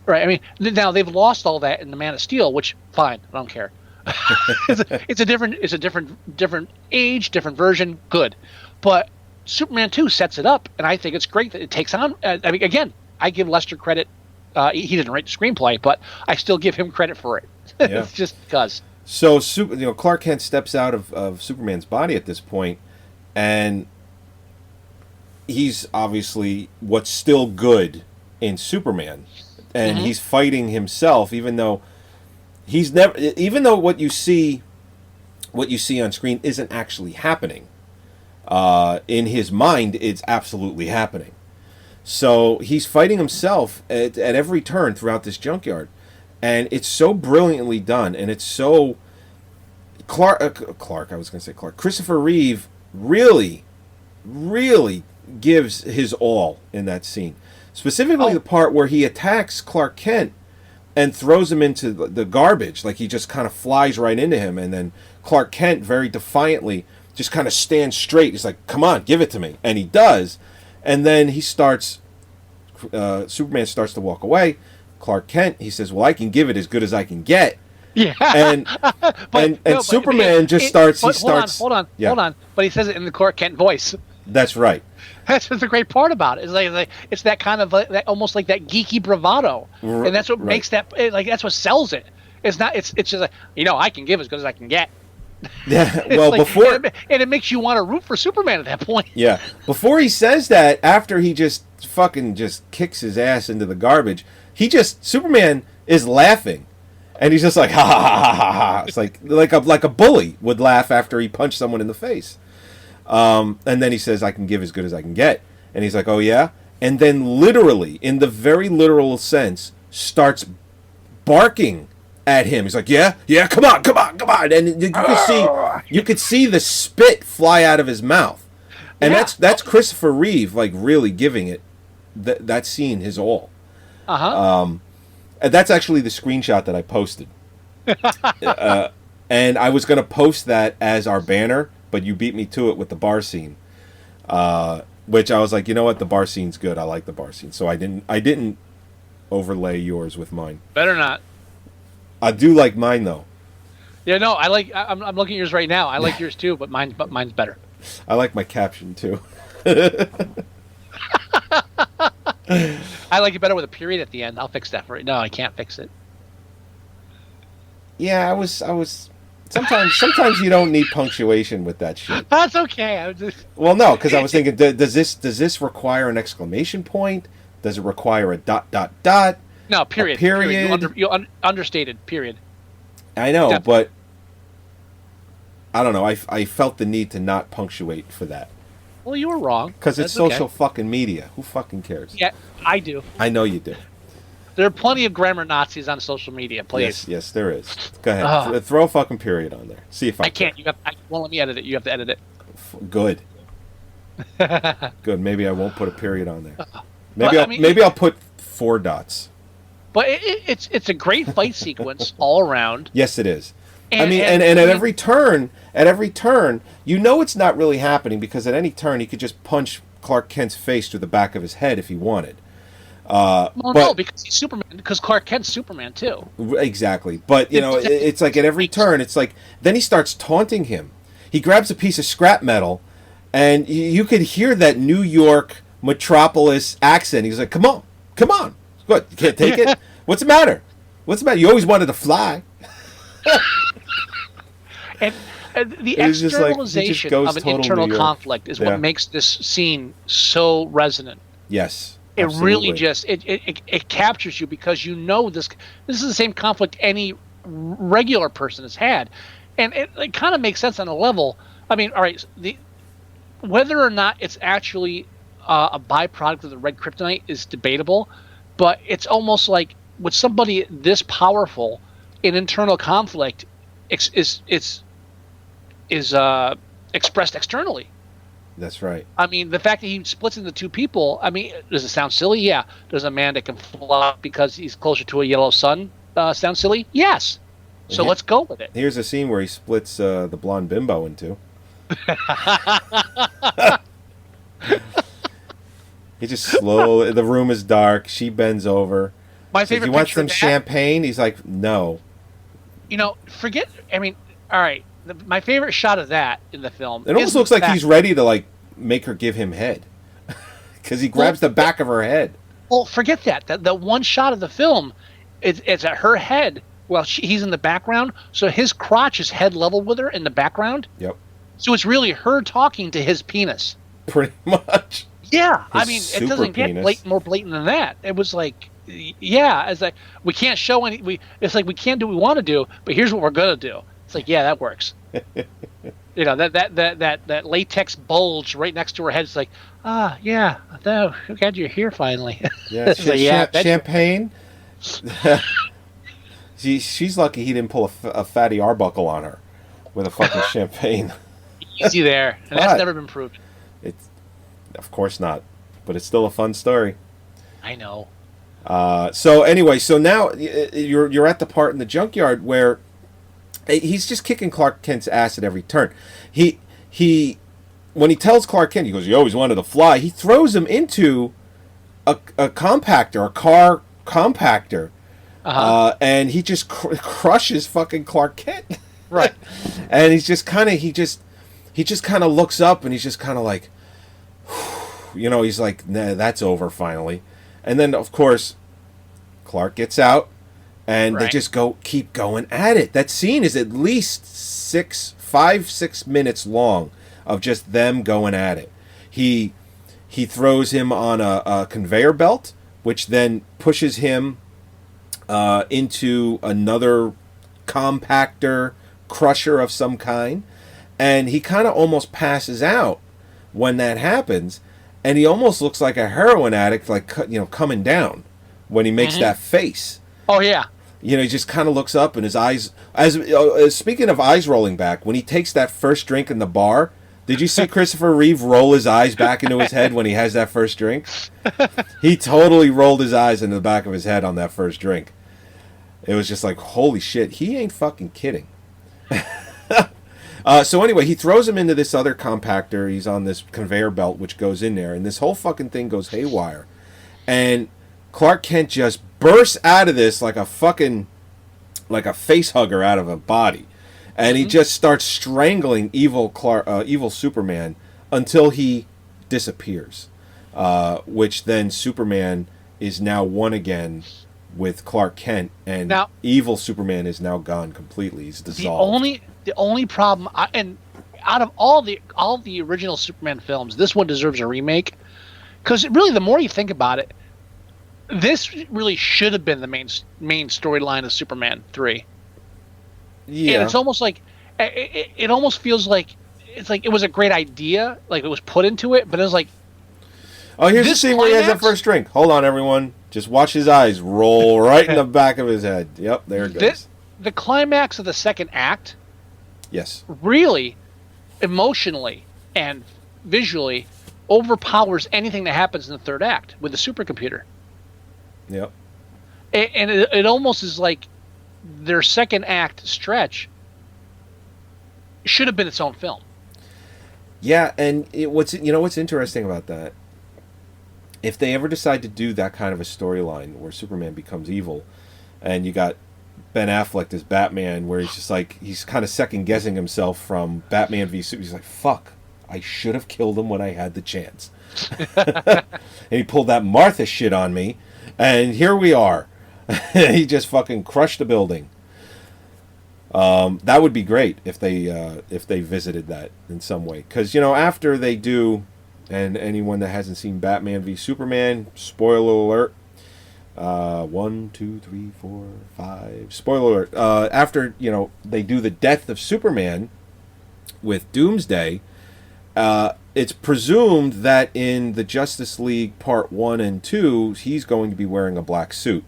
Right. I mean, now they've lost all that in the Man of Steel, which fine, I don't care. it's a different age, different version. Good, but Superman 2 sets it up, and I think it's great that it takes on. I mean, again, I give Lester credit. He didn't write the screenplay, but I still give him credit for it. Yeah. It's just because. So, Clark Kent steps out of Superman's body at this point, and he's obviously what's still good in Superman, and he's fighting himself, even though what you see on screen isn't actually happening. In his mind, it's absolutely happening. So he's fighting himself at every turn throughout this junkyard. And it's so brilliantly done, and it's so Christopher Reeve really, really gives his all in that scene. Specifically the part where he attacks Clark Kent and throws him into the garbage, like he just kind of flies right into him, and then Clark Kent very defiantly just kind of stands straight. He's like, "Come on, give it to me," and he does. And then Superman starts to walk away. Clark Kent, he says, "Well, I can give it as good as I can get." Yeah. And Superman starts. Hold on. But he says it in the Clark Kent voice. That's right. That's the great part about it. It's like it's that kind of almost like that geeky bravado, and that's what makes that that's what sells it. It's not. It's just like, I can give as good as I can get. Yeah. Well, before it makes you want to root for Superman at that point. Yeah. Before he says that, after he just kicks his ass into the garbage, Superman is laughing, and he's just like ha ha ha ha ha. It's like a bully would laugh after he punched someone in the face. And then he says, "I can give as good as I can get," and he's like, "Oh yeah," and then literally, in the very literal sense, starts barking at him. He's like, yeah, come on, and you could see the spit fly out of his mouth, and that's Christopher Reeve like really giving it that scene his all. And that's actually the screenshot that I posted, and I was gonna post that as our banner, but you beat me to it with the bar scene, which I was like, you know what, the bar scene's good. I like the bar scene, so I didn't overlay yours with mine. Better not. I do like mine though. Yeah, no, I'm looking at yours right now. I like yours too, but mine's better. I like my caption too. I like it better with a period at the end. I'll fix that for it. No, I can't fix it. Yeah, I was. Sometimes you don't need punctuation with that shit. That's okay. Well, no, because I was thinking, does this require an exclamation point? Does it require a ... No, period. Period. You understated. Period. I know, Definitely. but I don't know. I felt the need to not punctuate for that. Well, you were wrong. Because it's That's social okay. fucking media. Who fucking cares? Yeah, I do. I know you do. There are plenty of grammar Nazis on social media. Please. Yes, there is. Go ahead. Throw a fucking period on there. See if I can't. Won't let me edit it. You have to edit it. Good. Good. Maybe I won't put a period on there. Well, Maybe I'll put 4 dots. But it's a great fight sequence all around. Yes, it is. And at every turn, you know it's not really happening because at any turn he could just punch Clark Kent's face through the back of his head if he wanted. No, because he's Superman. Because Clark Kent's Superman too. Exactly, but it's like at every turn, it's like then he starts taunting him. He grabs a piece of scrap metal, and you could hear that New York metropolis accent. He's like, "Come on, what? You can't take it? What's the matter? You always wanted to fly." And the externalization of an internal conflict is what makes this scene so resonant. Yes, it really just it captures you because you know this is the same conflict any regular person has had, and it kind of makes sense on a level. I mean, all right, whether or not it's actually a byproduct of the red kryptonite is debatable, but it's almost like with somebody this powerful, an internal conflict is expressed externally. That's right. I mean, the fact that he splits into 2 people, I mean, does it sound silly? Yeah. Does a man that can fly because he's closer to a yellow sun sound silly? Yes. So let's go with it. Here's a scene where he splits the blonde bimbo in 2. He just slowly, the room is dark, she bends over. My favorite you want picture some champagne? He's like, no. I mean, all right. My favorite shot of that in the film. It almost looks like he's ready to like make her give him head, because he grabs the back of her head. Well, forget that. The one shot of the film, it's at her head. Well, he's in the background, so his crotch is head level with her in the background. Yep. So it's really her talking to his penis. Pretty much. Yeah, I mean, it doesn't get more blatant than that. It was like, yeah, it's like we can't show any. It's like we can't do what we want to do, but here's what we're gonna do. It's like, yeah, that works. That latex bulge right next to her head. It's like, yeah, glad you're here finally. Yeah, champagne. She's lucky he didn't pull a fatty Arbuckle on her with a fucking champagne. Easy there, and that's never been proven. It's, of course not, but it's still a fun story. I know. So anyway, so now you're at the part in the junkyard where he's just kicking Clark Kent's ass at every turn. He when he tells Clark Kent, he goes, "You always wanted to fly." He throws him into a compactor, a car compactor, and he just crushes fucking Clark Kent. Right. And he's just kind of he just kind of looks up and he's just kind of like, he's like, nah, that's over finally. And then of course Clark gets out. And they just keep going at it. That scene is at least 5-6 minutes long of just them going at it. He throws him on a conveyor belt, which then pushes him into another compactor crusher of some kind, and he kind of almost passes out when that happens, and he almost looks like a heroin addict, like coming down when he makes that face. Oh yeah. You know, he just kind of looks up and his eyes, speaking of eyes rolling back, when he takes that first drink in the bar, did you see Christopher Reeve roll his eyes back into his head when he has that first drink? He totally rolled his eyes into the back of his head on that first drink. It was just like, holy shit, he ain't fucking kidding. So anyway, he throws him into this other compactor. He's on this conveyor belt which goes in there, and this whole fucking thing goes haywire. And Clark Kent just bursts out of this like a face hugger out of a body. And he just starts strangling evil Superman until he disappears. Which then Superman is now one again with Clark Kent, and now, evil Superman is now gone completely. He's dissolved. The only problem, and out of all the original Superman films, this one deserves a remake, because really, the more you think about it, this really should have been the main storyline of Superman 3. Yeah, and it's almost like it almost feels like it's like it was a great idea, like it was put into it, but it was like, oh, here's the scene where he has that first drink. Hold on, everyone. Just watch his eyes roll right in the back of his head. Yep, there it goes. The climax of the second act, yes, really, emotionally and visually, overpowers anything that happens in the third act with the supercomputer. Yep. And it almost is like their second act stretch should have been its own film. Yeah, and what's interesting about that? If they ever decide to do that kind of a storyline where Superman becomes evil, and you got Ben Affleck as Batman, where he's just like, he's kind of second guessing himself from Batman v Superman. He's like, fuck, I should have killed him when I had the chance. And he pulled that Martha shit on me, and here we are. He just fucking crushed the building. That would be great if they visited that in some way, because after they do. And anyone that hasn't seen Batman v Superman, spoiler alert. 1, 2, 3, 4, 5. Spoiler alert. After they do the death of Superman with Doomsday, it's presumed that in the Justice League Part 1 and 2, he's going to be wearing a black suit.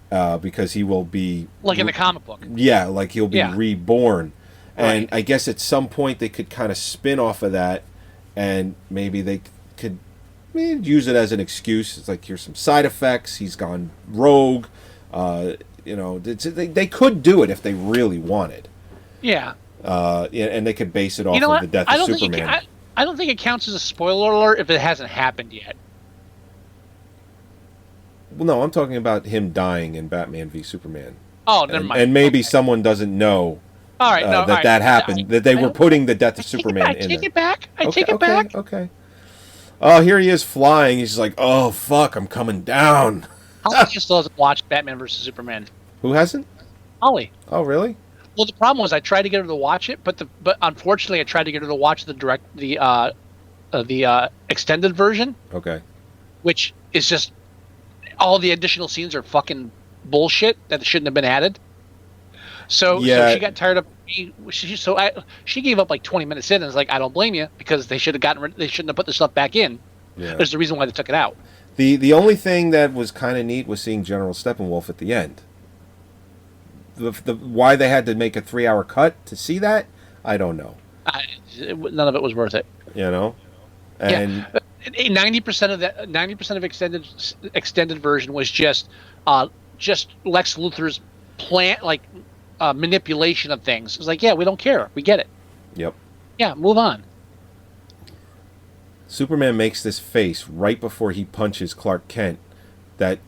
Because he will be... Like in the comic book. Yeah, like he'll be reborn. And right. I guess at some point they could kind of spin off of that, and maybe they could use it as an excuse. It's like, here's some side effects. He's gone rogue. They could do it if they really wanted. Yeah. And they could base it off of the death of Superman. I don't think it counts as a spoiler alert if it hasn't happened yet. Well, no, I'm talking about him dying in Batman v Superman. Oh, never mind. And maybe someone doesn't know. All right, that happened. That they were putting the death of Superman in there. I take it back. Okay. Oh, here he is flying. He's like, oh, fuck, I'm coming down. Holly still hasn't watched Batman vs. Superman. Who hasn't? Holly. Oh, really? Well, the problem was I tried to get her to watch it, but unfortunately I tried to get her to watch the extended version. Okay. Which is just all the additional scenes are fucking bullshit that shouldn't have been added. So she got tired of me. She gave up like 20 minutes in, and was like, I don't blame you, because they shouldn't have put the stuff back in. Yeah. There's the reason why they took it out. The only thing that was kind of neat was seeing General Steppenwolf at the end. Why they had to make a 3-hour cut to see that, I don't know. None of it was worth it. And 90% of extended version was just Lex Luthor's plan, like manipulation of things. It was like, yeah, we don't care, we get it. Yep. Yeah, move on. Superman makes this face right before he punches Clark Kent. That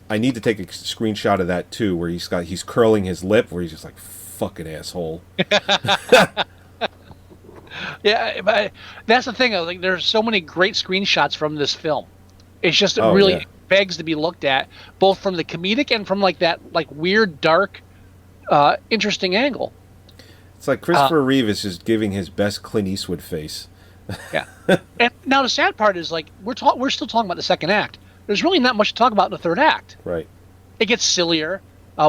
I need to take a screenshot of that too, where he's curling his lip, where he's just like, fucking asshole. Yeah, but that's the thing. Like, there's so many great screenshots from this film. It's just really begs to be looked at, both from the comedic and from like that weird, dark, interesting angle. It's like Christopher Reeve is just giving his best Clint Eastwood face. Yeah. And now the sad part is, like, we're still talking about the second act. There's really not much to talk about in the third act. Right. It gets sillier.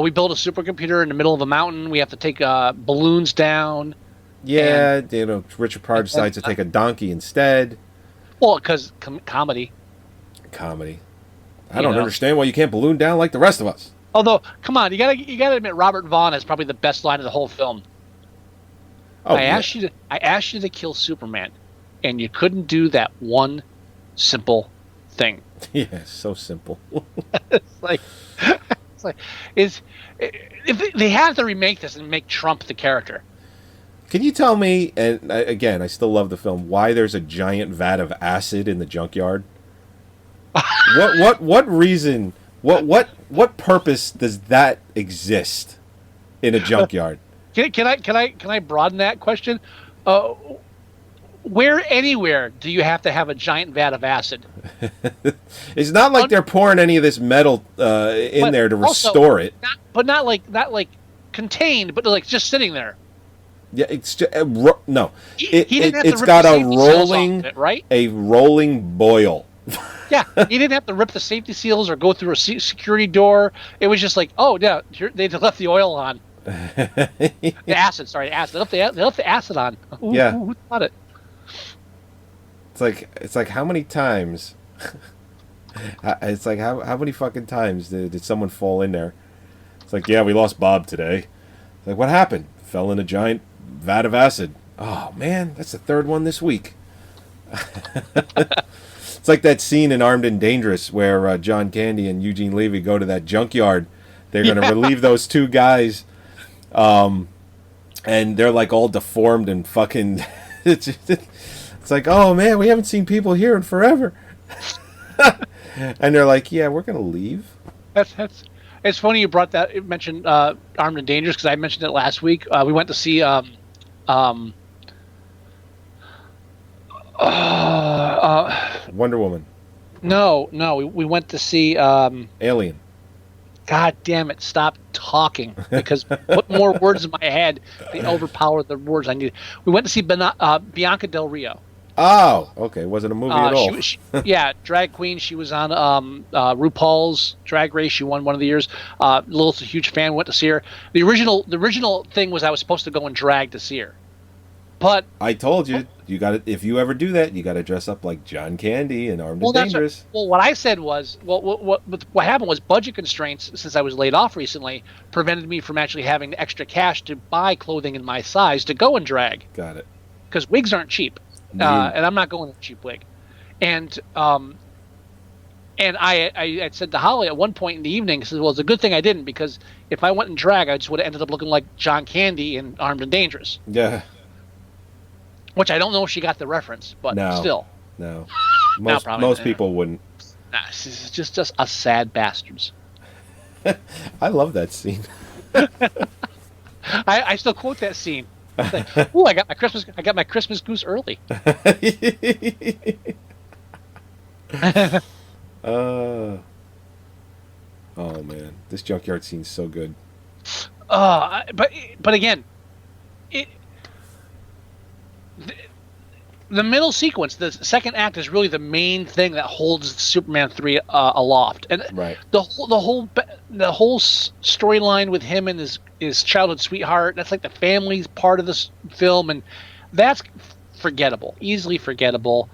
We build a supercomputer in the middle of a mountain. We have to take balloons down. Yeah, Richard Pryor decides to take a donkey instead. Well, because comedy. I don't understand why you can't balloon down like the rest of us. Although, come on, you gotta admit Robert Vaughn is probably the best line of the whole film. Oh, I asked you to kill Superman, and you couldn't do that one simple thing. Yeah, so simple. It's like, it's like, is if they have to remake this and make Trump the character. Can you tell me, and again, I still love the film, why there's a giant vat of acid in the junkyard? What reason? What purpose does that exist in a junkyard? Can I broaden that question? Where anywhere do you have to have a giant vat of acid? It's not like they're pouring any of this metal in there to restore it. Not like contained, but like just sitting there. Yeah, it's just, no. He didn't have to It's rip got the a safety seals rolling, off of it, right? a rolling boil. Yeah, he didn't have to rip the safety seals or go through a security door. It was just like, oh yeah, they left the oil on. The acid, sorry, acid. They left the acid on. Yeah. Who thought it? It's like how many times? It's like how many fucking times did someone fall in there? It's like, yeah, we lost Bob today. It's like, what happened? Fell in a giant vat of acid. Oh man, that's the third one this week. It's like that scene in Armed and Dangerous where John Candy and Eugene Levy go to that junkyard. They're going to relieve those two guys, and they're like all deformed and fucking. It's like, oh man, we haven't seen people here in forever. And they're like, yeah, we're going to leave. That's. It's funny you mentioned Armed and Dangerous because I mentioned it last week. We went to see Wonder Woman. No, we went to see Alien. God damn it! Stop talking because put more words in my head. They overpower the words I need. We went to see Bianca Del Rio. Oh, okay. Wasn't a movie at all. Yeah, drag queen. She was on RuPaul's Drag Race. She won one of the years. Lilith's a huge fan. Went to see her. The original thing was I was supposed to go in drag to see her, but I told you, you got to. If you ever do that, you got to dress up like John Candy and Armed and Dangerous. What I said was, what happened was budget constraints. Since I was laid off recently, prevented me from actually having the extra cash to buy clothing in my size to go in drag. Got it. Because wigs aren't cheap. And I'm not going with a cheap wig. And I said to Holly at one point in the evening, I said, well, it's a good thing I didn't, because if I went in drag, I just would have ended up looking like John Candy in Armed and Dangerous. Yeah. Which I don't know if she got the reference, but still. No. Most people wouldn't. Nah, it's just us sad bastards. I love that scene. I still quote that scene. Like, ooh, I got my Christmas goose early. Oh man, this junkyard scene's so good. But again, the middle sequence, the second act, is really the main thing that holds Superman 3 aloft, and right. the whole storyline with him and his childhood sweetheart. That's like the family's part of this film, and that's forgettable, easily forgettable.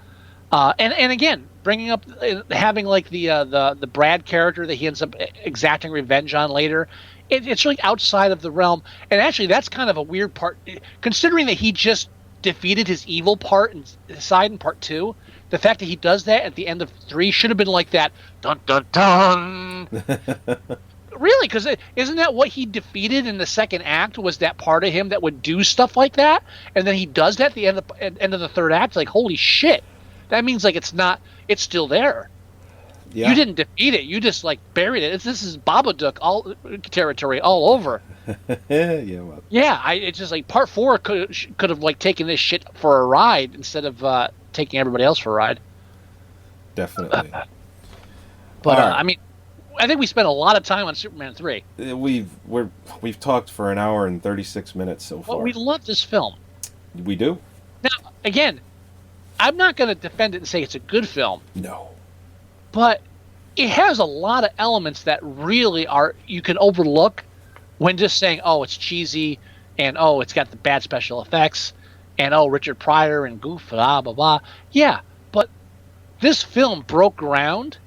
And again, bringing up having like the Brad character that he ends up exacting revenge on later. It's really outside of the realm, and actually that's kind of a weird part, considering that he just defeated his evil side in part 2. The fact that he does that at the end of 3 should have been like that dun dun dun. Really, because isn't that what he defeated in the second act? Was that part of him that would do stuff like that, and then he does that at the end of the third act? Like, holy shit, that means like it's still there. Yeah. You didn't defeat it. You just like buried it. This is Babadook all territory all over. Yeah. Well. Yeah. It's just like part 4 could have like taken this shit for a ride instead of taking everybody else for a ride. Definitely. But I mean, I think we spent a lot of time on Superman 3. We've talked for an hour and 36 minutes so far. Well, we love this film. We do. Now, again, I'm not going to defend it and say it's a good film. No. But it has a lot of elements that really you can overlook when just saying, oh, it's cheesy, and oh, it's got the bad special effects, and oh, Richard Pryor and goof, blah, blah, blah. Yeah, but this film broke ground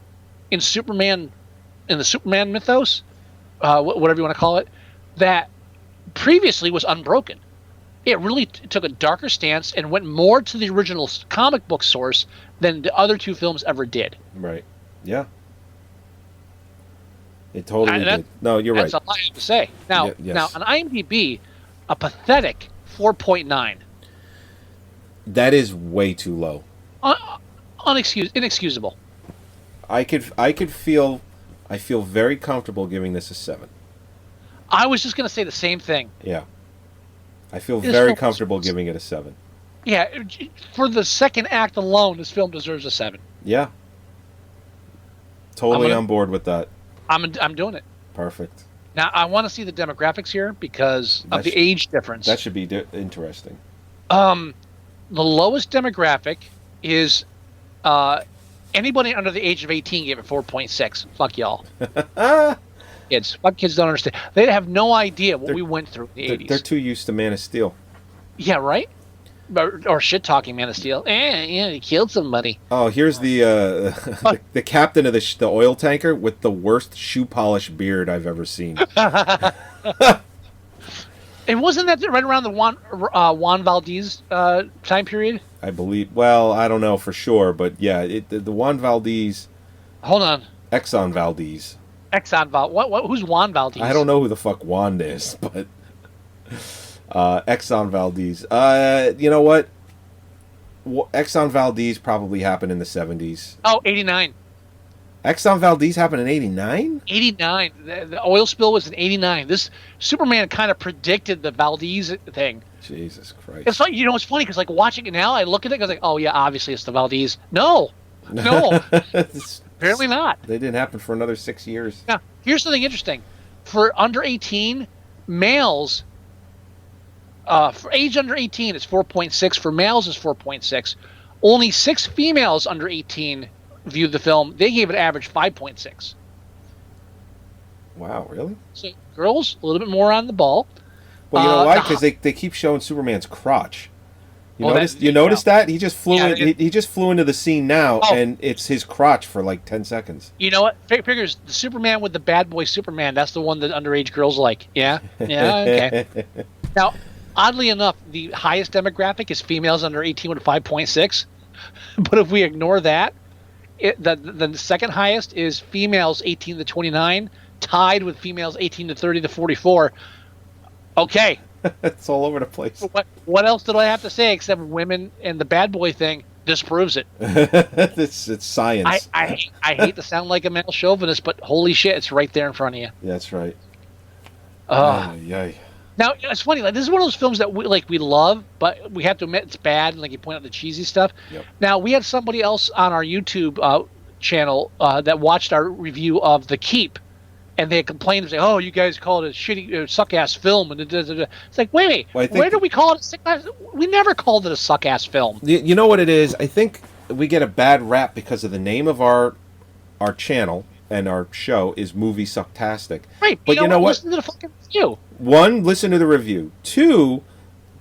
in the Superman mythos whatever you want to call it, that previously was unbroken. It really took a darker stance and went more to the original comic book source than the other two films ever did. Right. Yeah. It totally did. No, you're that's right. That's all I have to say. Now, yes. now on IMDb, a pathetic 4.9. That is way too low. Inexcusable. I feel very comfortable giving this a 7. I was just going to say the same thing. Yeah. I feel very comfortable giving it a 7. Yeah, for the second act alone, this film deserves a 7. Yeah. Totally on board with that. I'm doing it. Perfect. Now, I want to see the demographics here because of the age difference. That should be interesting. The lowest demographic is anybody under the age of 18 gave it 4.6. Fuck y'all. Kids. Fuck kids don't understand. They have no idea what we went through in the 80s. They're too used to Man of Steel. Yeah, right? Or shit-talking Man of Steel. He killed somebody. Oh, here's the captain of the oil tanker with the worst shoe polish beard I've ever seen. And wasn't that right around the Juan Valdez time period? I believe. Well, I don't know for sure, but yeah, the Juan Valdez. Hold on. Exxon Valdez. Who's Juan Valdez? I don't know who the fuck Juan is, but Exxon Valdez. You know what? Exxon Valdez probably happened in the 70s. Oh, 89. Exxon Valdez happened in 89? 89. The oil spill was in 89. This Superman kind of predicted the Valdez thing. Jesus Christ. It's like, it's funny because like watching it now, I look at it and I was like, oh yeah, obviously it's the Valdez. No. Apparently not. They didn't happen for another 6 years. Now, here's something interesting. For under 18, males, for age under 18, it's 4.6. For males, it's 4.6. Only 6 females under 18 viewed the film. They gave it average 5.6. Wow, really? So girls, a little bit more on the ball. Well, you know why? Because they keep showing Superman's crotch. You noticed that? He just flew he just flew into the scene now, and it's his crotch for like 10 seconds. You know what? Figures the Superman with the bad boy Superman, that's the one that underage girls like. Yeah? Yeah, okay. Now, oddly enough, the highest demographic is females under 18 with 5.6. But if we ignore that, the second highest is females 18 to 29, tied with females 18 to 30 to 44. Okay. It's all over the place. What else did I have to say except women and the bad boy thing disproves it? It's science. I hate to sound like a male chauvinist, but holy shit, it's right there in front of you. Yeah, that's right. Now it's funny. Like this is one of those films that we love, but we have to admit it's bad. And like you point out the cheesy stuff. Yep. Now we had somebody else on our YouTube channel that watched our review of The Keep. And they complained and say, "Oh, you guys call it a shitty, suck-ass film." And it's like, wait, where do we call it a suck-ass? We never called it a suck-ass film. You know what it is? I think we get a bad rap because of the name of our channel and our show is Moviesucktastic. Right, but you know what? Listen to the fucking review. 1, listen to the review. 2,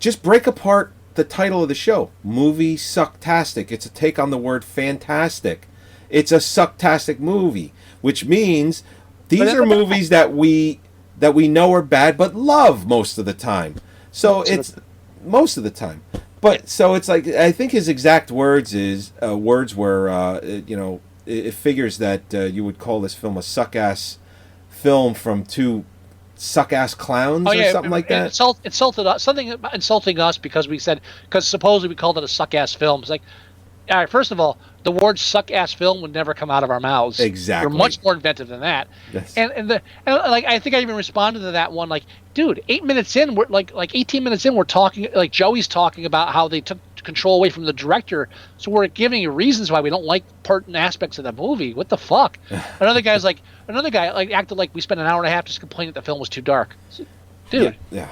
just break apart the title of the show, Moviesucktastic. It's a take on the word fantastic. It's a sucktastic movie, which means these are movies that we know are bad but love most of the time. So it's most of the time. But so it's like I think his exact words were it figures that you would call this film a suck-ass film from 2 suck-ass clowns or something like that. Insulted us, something insulting us because supposedly we called it a suck-ass film. It's like, all right, first of all, the word suck-ass film would never come out of our mouths. Exactly. We're much more inventive than that. Yes. And I think I even responded to that one, like, dude, 8 minutes in, we're like 18 minutes in, we're talking, like Joey's talking about how they took control away from the director, so we're giving you reasons why we don't like certain aspects of the movie. What the fuck? Another guy acted like we spent an hour and a half just complaining that the film was too dark. Dude. Yeah.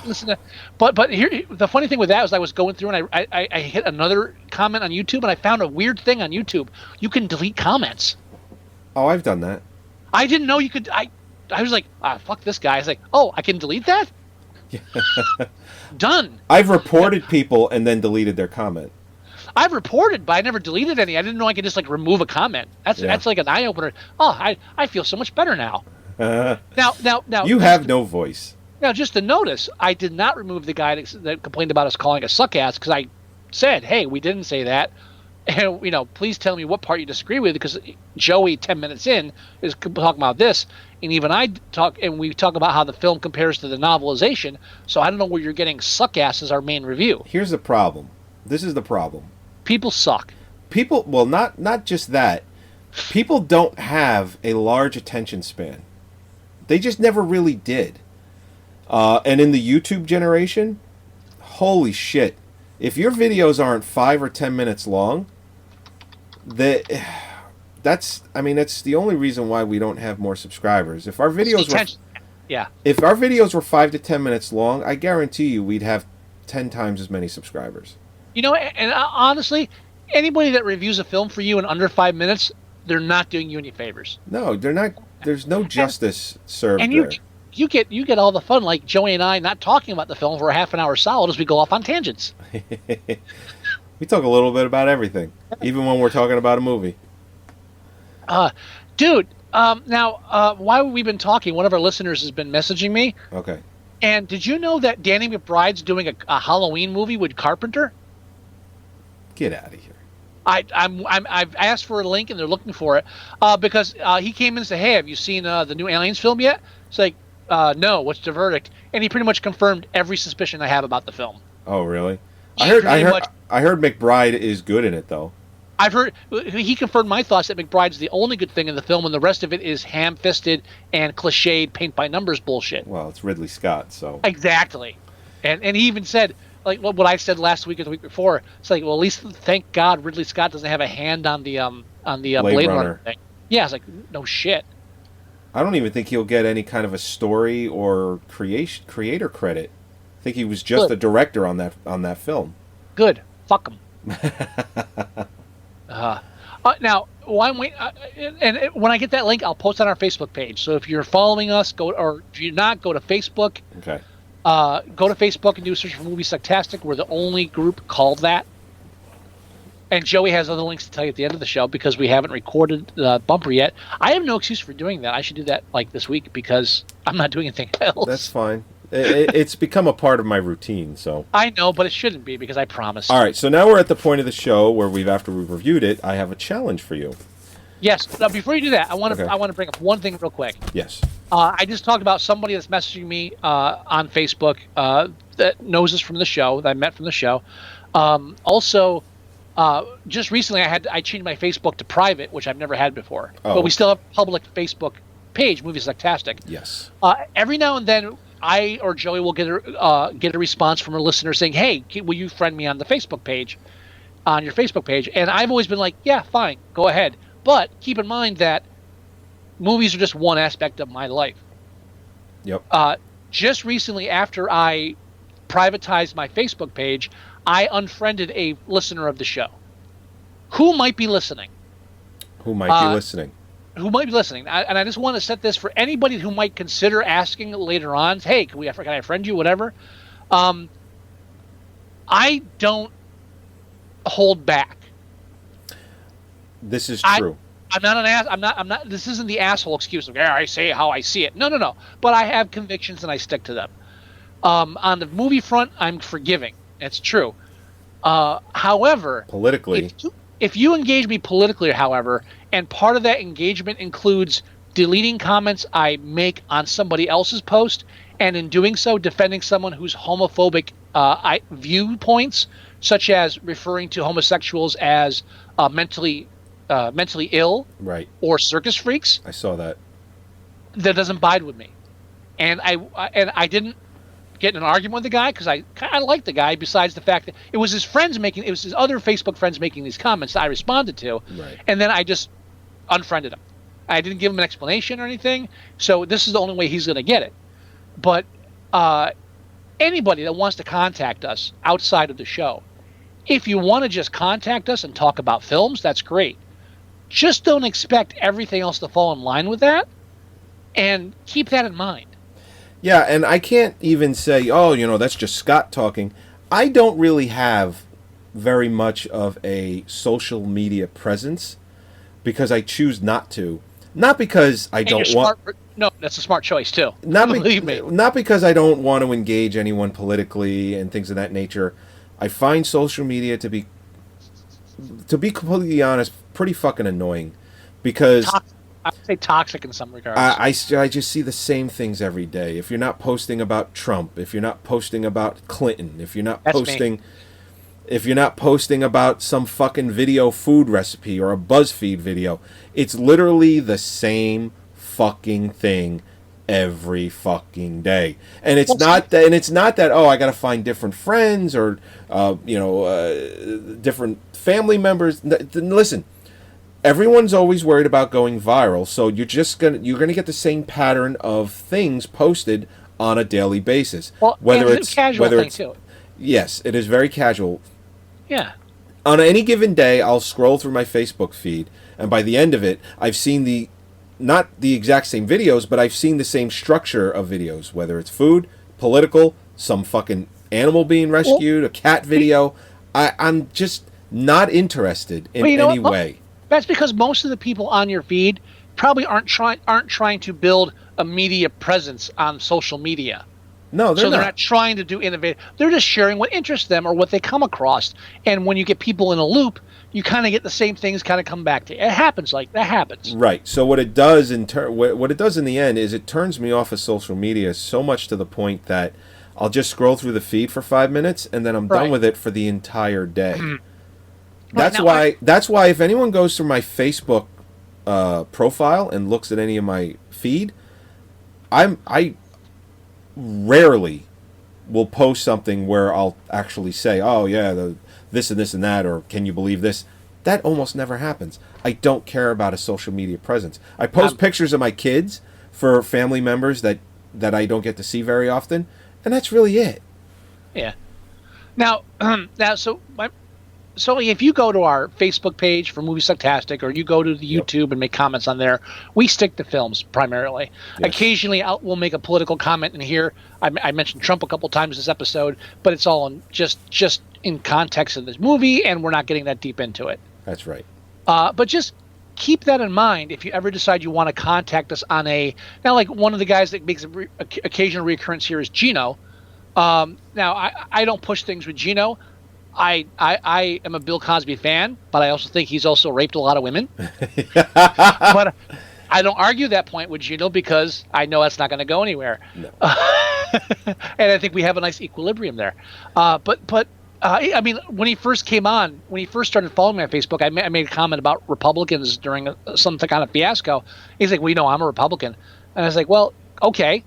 Listen to, but here the funny thing with that was I was going through and I hit another comment on YouTube and I found a weird thing on YouTube. You can delete comments. Oh, I've done that. I didn't know you could. I was like, fuck this guy. I was like, oh, I can delete that. Done. I've reported people and then deleted their comment. I've reported, but I never deleted any. I didn't know I could just like remove a comment. That's like an eye opener. Oh, I feel so much better now. Now, You have no voice. Now, just to notice, I did not remove the guy that complained about us calling us suck ass because I said, "Hey, we didn't say that," and please tell me what part you disagree with because Joey, 10 minutes in, is talking about this, and even we talk about how the film compares to the novelization. So I don't know where you're getting suck ass as our main review. Here's the problem. This is the problem. People suck. People, well, not just that. People don't have a large attention span. They just never really did. And in the YouTube generation, holy shit. If your videos aren't 5 or 10 minutes long, that's the only reason why we don't have more subscribers. If our videos were 5 to 10 minutes long, I guarantee you we'd have 10 times as many subscribers. And honestly, anybody that reviews a film for you in under 5 minutes, they're not doing you any favors. No, they're not. There's no justice served and there. You get all the fun, like Joey and I not talking about the film for a half an hour solid as we go off on tangents. We talk a little bit about everything, even when we're talking about a movie. Dude, now, while we've been talking, one of our listeners has been messaging me. Okay. And did you know that Danny McBride's doing a Halloween movie with Carpenter? Get out of here. I've asked for a link and they're looking for it because he came in and said, "Hey, have you seen the new Aliens film yet?" It's like, no. What's the verdict? And he pretty much confirmed every suspicion I have about the film. Oh, really? I heard McBride is good in it though. I've heard he confirmed my thoughts that McBride's the only good thing in the film, and the rest of it is ham-fisted and cliched paint by numbers bullshit. Well, it's Ridley Scott, so exactly. And he even said, like what I said last week or the week before, it's like, well, at least thank God Ridley Scott doesn't have a hand on the Blade Runner thing. Yeah, it's like, no shit. I don't even think he'll get any kind of a story or creator credit. I think he was just a director on that film. Good. Fuck him. Now, when I get that link, I'll post on our Facebook page. So if you're following us, or if you're not, go to Facebook. Okay. Go to Facebook and do a search for Moviesucktastic. We're the only group called that. And Joey has other links to tell you at the end of the show because we haven't recorded the bumper yet. I have no excuse for doing that. I should do that like this week because I'm not doing anything else. That's fine. It's become a part of my routine, so. I know, but it shouldn't be because I promised. All right, so now we're at the point of the show where after we've reviewed it, I have a challenge for you. Yes. Now, before you do that, I want to bring up one thing real quick. Yes. I just talked about somebody that's messaging me on Facebook that knows us from the show, that I met from the show. Also, just recently I changed my Facebook to private, which I've never had before. Oh. But we still have a public Facebook page, Moviesucktastic. Yes. Every now and then, I or Joey will get a response from a listener saying, "Hey, will you friend me on the Facebook page, on your Facebook page?" And I've always been like, "Yeah, fine, go ahead." But keep in mind that movies are just one aspect of my life. Yep. Just recently, after I privatized my Facebook page, I unfriended a listener of the show. Who might be listening? Who might be listening? Who might be listening? And I just want to set this for anybody who might consider asking later on, "Hey, can I friend you?" Whatever. I don't hold back. This is true. I'm not an ass. I'm not. This isn't the asshole excuse of, "Yeah, I say how I see it." No. But I have convictions and I stick to them. On the movie front, I'm forgiving. It's true. However, politically, if you engage me politically, however, and part of that engagement includes deleting comments I make on somebody else's post, and in doing so, defending someone whose homophobic viewpoints, such as referring to homosexuals as mentally ill, right, or circus freaks, I saw that. That doesn't bide with me, and I didn't get in an argument with the guy because I liked the guy. Besides the fact that it was his other Facebook friends making these comments that I responded to, right, and then I just unfriended him. I didn't give him an explanation or anything. So this is the only way he's going to get it. But anybody that wants to contact us outside of the show, if you want to just contact us and talk about films, that's great. Just don't expect everything else to fall in line with that, and keep that in mind. Yeah, and I can't even say, "Oh, that's just Scott talking." I don't really have very much of a social media presence because I choose not to. Not because I don't want. No, that's a smart choice too. Not Believe me. Not because I don't want to engage anyone politically and things of that nature. I find social media to be completely honest, pretty fucking annoying. Because I would say toxic in some regards. I just see the same things every day. If you're not posting about Trump, if you're not posting about Clinton, if you're not posting about some fucking video food recipe or a BuzzFeed video, it's literally the same fucking thing every fucking day. And it's not that oh, I got to find different friends or different family members. Listen, everyone's always worried about going viral, so you're gonna get the same pattern of things posted on a daily basis. Well, whether it's casual thing too. Yes, it is very casual. Yeah. On any given day, I'll scroll through my Facebook feed, and by the end of it, I've seen not the exact same videos, but I've seen the same structure of videos, whether it's food, political, some fucking animal being rescued, a cat video. I'm just not interested in any way. That's because most of the people on your feed probably aren't trying to build a media presence on social media. No, they're not trying to do innovative. They're just sharing what interests them or what they come across. And when you get people in a loop, you kind of get the same things kind of come back to you. It happens that happens. Right. So what it does what it does in the end is it turns me off of social media so much to the point that I'll just scroll through the feed for 5 minutes and then I'm done with it for the entire day. That's why if anyone goes through my Facebook profile and looks at any of my feed, I rarely will post something where I'll actually say, oh yeah, this and this and that, or can you believe this? That almost never happens. I don't care about a social media presence. I post pictures of my kids for family members that I don't get to see very often, and that's really it. Yeah. Now, so if you go to our Facebook page for Moviesucktastic, or you go to the YouTube and make comments on there, we stick to films primarily. Yes. Occasionally, we'll make a political comment in here. I mentioned Trump a couple times this episode, but it's all just in context of this movie, and we're not getting that deep into it. That's right. But just keep that in mind if you ever decide you want to contact us on now, like one of the guys that makes an occasional reoccurrence here is Gino. Now, I don't push things with Gino. I am a Bill Cosby fan, but I also think he's also raped a lot of women. But I don't argue that point with Gino because I know that's not going to go anywhere. No. And I think we have a nice equilibrium there. But I mean, when he first came on, when he first started following me on Facebook, I made a comment about Republicans during some kind of fiasco. He's like, well, I'm a Republican. And I was like, well, okay.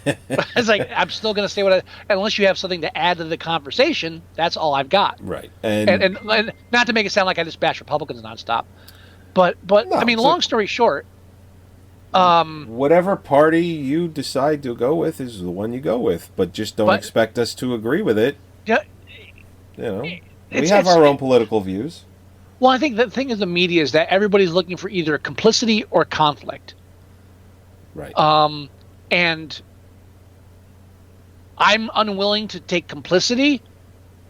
It's like, I'm still going to say unless you have something to add to the conversation, that's all I've got. Right. And not to make it sound like I just bash Republicans nonstop. But no, I mean, long story short. Whatever party you decide to go with is the one you go with. But just don't expect us to agree with it. Yeah. We have our own political views. Well, I think the thing of the media is that everybody's looking for either complicity or conflict. Right. And I'm unwilling to take complicity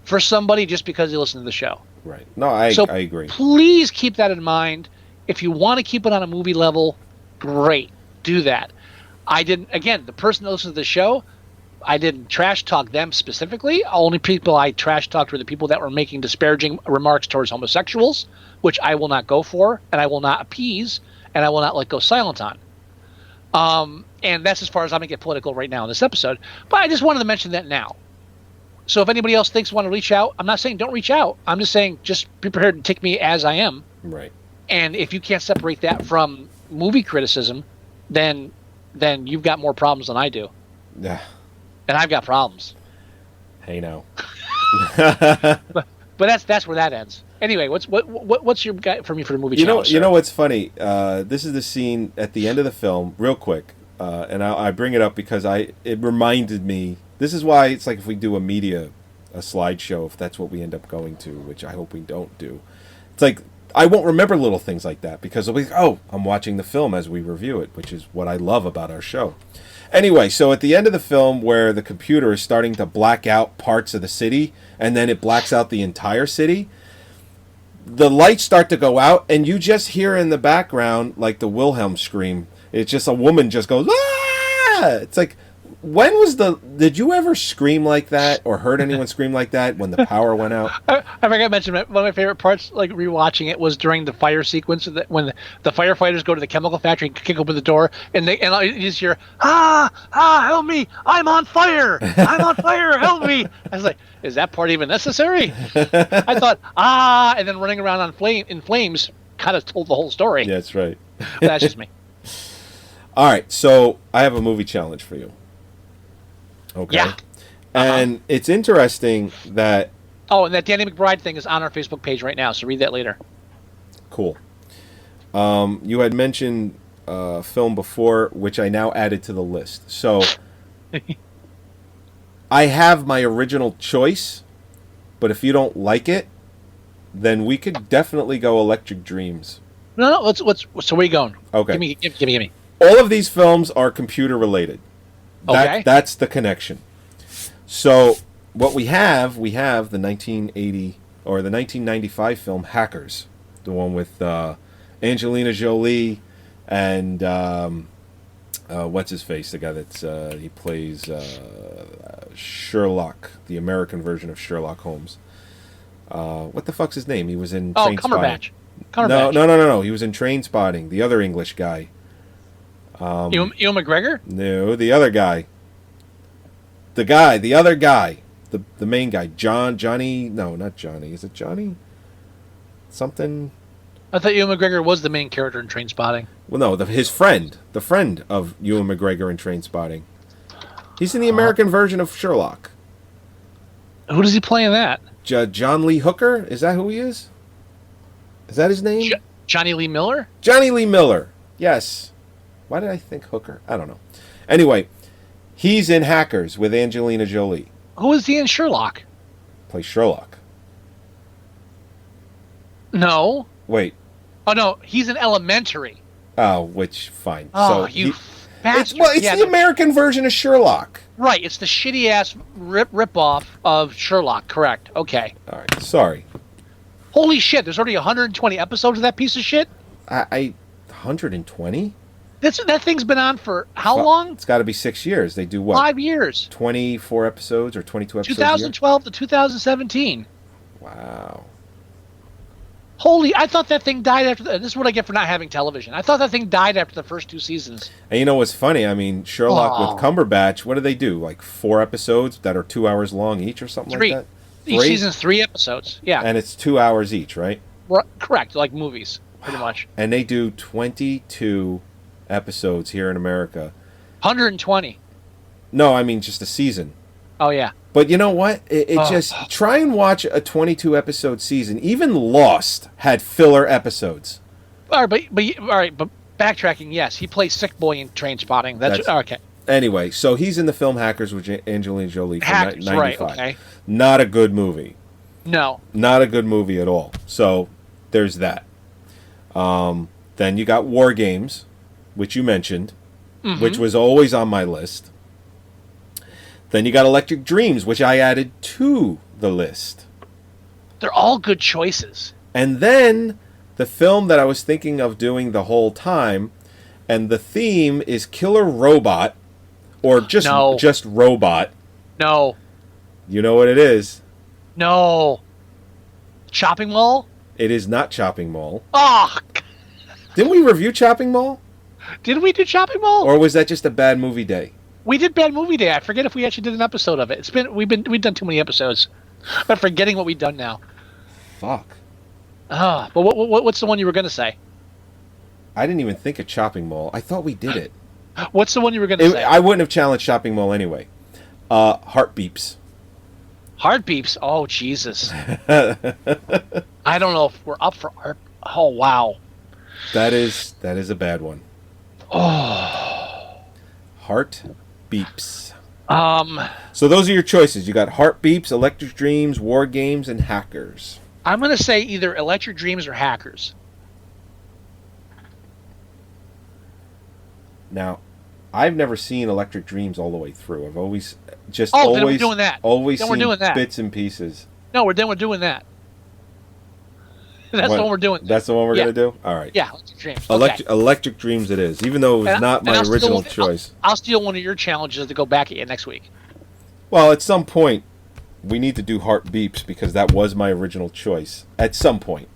for somebody just because they listen to the show. Right. No, I agree. Please keep that in mind. If you want to keep it on a movie level, great. Do that. The person that listens to the show, I didn't trash talk them specifically. Only people I trash talked were the people that were making disparaging remarks towards homosexuals, which I will not go for, and I will not appease, and I will not let go silent on. And that's as far as I'm going to get political right now in this episode. But I just wanted to mention that now. So if anybody else thinks want to reach out, I'm not saying don't reach out. I'm just saying just be prepared to take me as I am. Right. And if you can't separate that from movie criticism, then you've got more problems than I do. Yeah. And I've got problems. Hey, now. But that's where that ends. Anyway, what's your guy for me for the movie challenge? You know what's funny? This is the scene at the end of the film, real quick, and I bring it up because it reminded me. This is why it's like if we do a slideshow, if that's what we end up going to, which I hope we don't do. It's like I won't remember little things like that because I'll be like, oh, I'm watching the film as we review it, which is what I love about our show. Anyway, so at the end of the film where the computer is starting to black out parts of the city and then it blacks out the entire city, the lights start to go out, and you just hear in the background like the Wilhelm scream. It's just a woman just goes, ah! It's like, did you ever scream like that or heard anyone scream like that when the power went out? I forgot to mention one of my favorite parts, like rewatching it, was during the fire sequence when the firefighters go to the chemical factory and kick open the door, and you just hear, help me, I'm on fire, help me. I was like, is that part even necessary? I thought, and then running around in flames kind of told the whole story. Yeah, that's right. That's just me. All right, so I have a movie challenge for you. Okay. Yeah. And it's interesting that... Oh, and that Danny McBride thing is on our Facebook page right now, so read that later. Cool. You had mentioned film before, which I now added to the list. So I have my original choice, but if you don't like it, then we could definitely go Electric Dreams. No, let's. So where are you going? Okay. Give me. All of these films are computer related. Okay. That's the connection. So what we have the 1980 or the 1995 film Hackers, the one with Angelina Jolie and what's his face, the guy that's he plays Sherlock, the American version of Sherlock Holmes. What the fuck's his name? He was in Cumberbatch. No. He was in Trainspotting. The other English guy. Ewan McGregor? No, the other guy. The other guy. The main guy. Johnny. No, not Johnny. Is it Johnny? Something. I thought Ewan McGregor was the main character in Trainspotting. Well, no, his friend. The friend of Ewan McGregor in Trainspotting. He's in the American version of Sherlock. Who does he play in that? John Lee Hooker? Is that who he is? Is that his name? Johnny Lee Miller? Johnny Lee Miller. Yes. Why did I think Hooker? I don't know. Anyway, he's in Hackers with Angelina Jolie. Who is he in Sherlock? Plays Sherlock. No. Wait. Oh, no. He's in Elementary. Oh, fine. Oh, so bastard. It's the American version of Sherlock. Right. It's the shitty-ass rip-off of Sherlock. Correct. Okay. All right. Sorry. Holy shit. There's already 120 episodes of that piece of shit? 120? That thing's been on for how long? It's got to be 6 years. They do what? 5 years. 24 episodes or 22 episodes 2012 to 2017. Wow. I thought that thing died after... This is what I get for not having television. I thought that thing died after the first 2 seasons. And you know what's funny? I mean, Sherlock with Cumberbatch, what do they do? Like 4 episodes that are 2 hours long each or something 3. like that? Each season's 3 episodes. Yeah. And it's 2 hours each, right? Correct. Like movies, pretty much. And they do 22 episodes here in America. 120. No, I mean just a season. Oh, yeah. But you know what? It just... Try and watch a 22-episode season. Even Lost had filler episodes. All right, but backtracking, yes. He plays Sick Boy in Trainspotting. That's okay. Anyway, so he's in the film Hackers with Angelina Jolie from 95. Right, okay. Not a good movie. No. Not a good movie at all. So, there's that. Then you got War Games, which you mentioned, which was always on my list. Then you got Electric Dreams, which I added to the list. They're all good choices. And then the film that I was thinking of doing the whole time, and the theme is Killer Robot, or just Robot. No. You know what it is? No. Chopping Mall? It is not Chopping Mall. Oh. Didn't we review Chopping Mall? Did we do Chopping Mall? Or was that just a bad movie day? We did Bad Movie Day. I forget if we actually did an episode of it. We've done too many episodes. I'm forgetting what we've done now. Fuck. But what's the one you were going to say? I didn't even think of Chopping Mall. I thought we did it. What's the one you were going to say? I wouldn't have challenged Chopping Mall anyway. Heart Beeps. Heart Beeps? Oh, Jesus. I don't know if we're up for Heart... Oh, wow. That is a bad one. Oh. Heart Beeps. So those are your choices. You got Heart Beeps, Electric Dreams, War Games, and Hackers. I'm going to say either Electric Dreams or Hackers. Now, I've never seen Electric Dreams all the way through. I've always then we're doing that. Always then seen we're doing that. bits and pieces. No, we're doing that. That's the one we're doing. That's the one we're going to do? All right. Yeah, Electric Dreams. Electric Dreams it is, even though it was not my original choice. I'll steal one of your challenges to go back at you next week. Well, at some point, we need to do Heart Beeps because that was my original choice. At some point.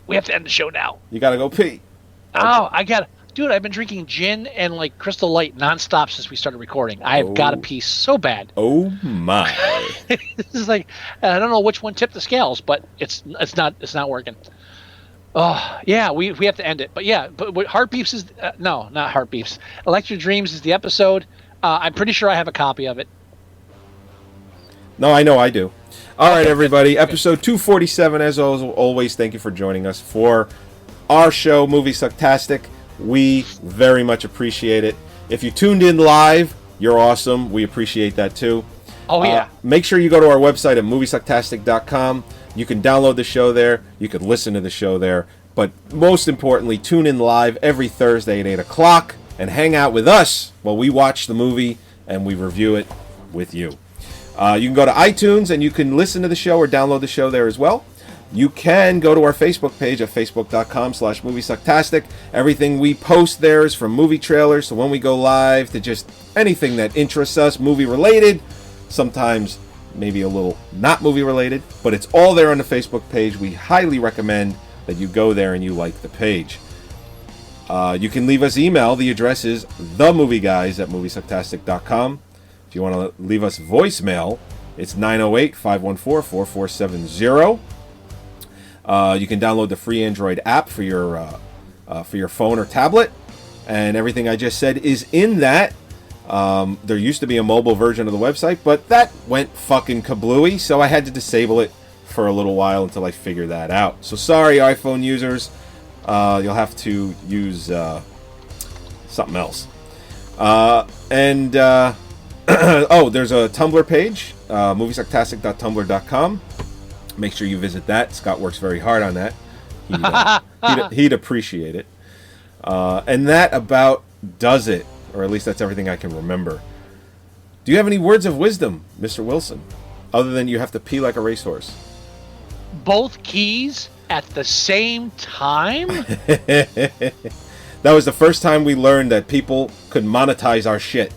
We have to end the show now. You got to go pee. Oh, Dude, I've been drinking gin and like Crystal Light nonstop since we started recording. I have got to pee so bad. Oh my! This is like I don't know which one tipped the scales, but it's not working. Oh yeah, we have to end it. But yeah, but Heart Beeps is no, not Heart Beeps. Electric Dreams is the episode. I'm pretty sure I have a copy of it. No, I know I do. All right, everybody. Episode 247. As always, thank you for joining us for our show, Moviesucktastic. We very much appreciate it. If you tuned in live, you're awesome. We appreciate that too. Oh, yeah. Make sure you go to our website at Moviesucktastic.com. You can download the show there. You can listen to the show there. But most importantly, tune in live every Thursday at 8 o'clock and hang out with us while we watch the movie and we review it with you. You can go to iTunes and you can listen to the show or download the show there as well. You can go to our Facebook page at facebook.com/Moviesucktastic. Everything we post there is from movie trailers, so when we go live to just anything that interests us, movie related, sometimes maybe a little not movie related, but it's all there on the Facebook page. We highly recommend that you go there and you like the page. You can leave us email. The address is themovieguys@Moviesucktastic.com. If you want to leave us voicemail, it's 908-514-4470. You can download the free Android app for your phone or tablet, and everything I just said is in that. There used to be a mobile version of the website, but that went fucking kablooey, so I had to disable it for a little while until I figured that out. So sorry, iPhone users, you'll have to use something else. Oh, there's a Tumblr page, moviesucktastic.tumblr.com. Make sure you visit that. Scott works very hard on that. He'd appreciate it. And that about does it. Or at least that's everything I can remember. Do you have any words of wisdom, Mr. Wilson? Other than you have to pee like a racehorse. Both keys at the same time? That was the first time we learned that people could monetize our shit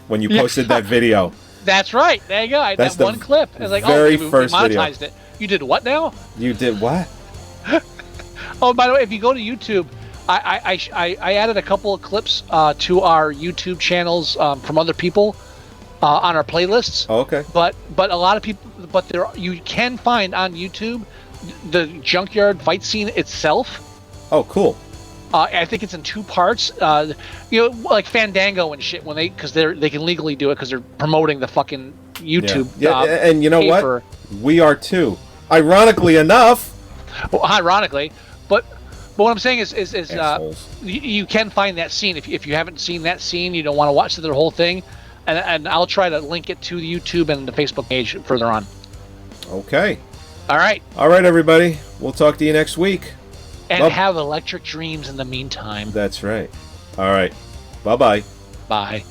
when you posted that video. That's right. There you go. That's that one clip. I was like, very we first monetized video. it. You did what now? You did what? Oh, by the way, if you go to YouTube, I added a couple of clips to our YouTube channels from other people on our playlists. Oh, okay. But a lot of people, you can find on YouTube the junkyard fight scene itself. Oh, cool. I think it's in 2 parts. Like Fandango and shit because they can legally do it because they're promoting the fucking YouTube. Yeah, and you know what? We are too. Ironically enough. Well, ironically, but what I'm saying is you can find that scene if you haven't seen that scene, you don't want to watch the whole thing, and I'll try to link it to the YouTube and the Facebook page further on. Okay. All right, everybody. We'll talk to you next week. And have electric dreams in the meantime. That's right. All right. Bye-bye. Bye.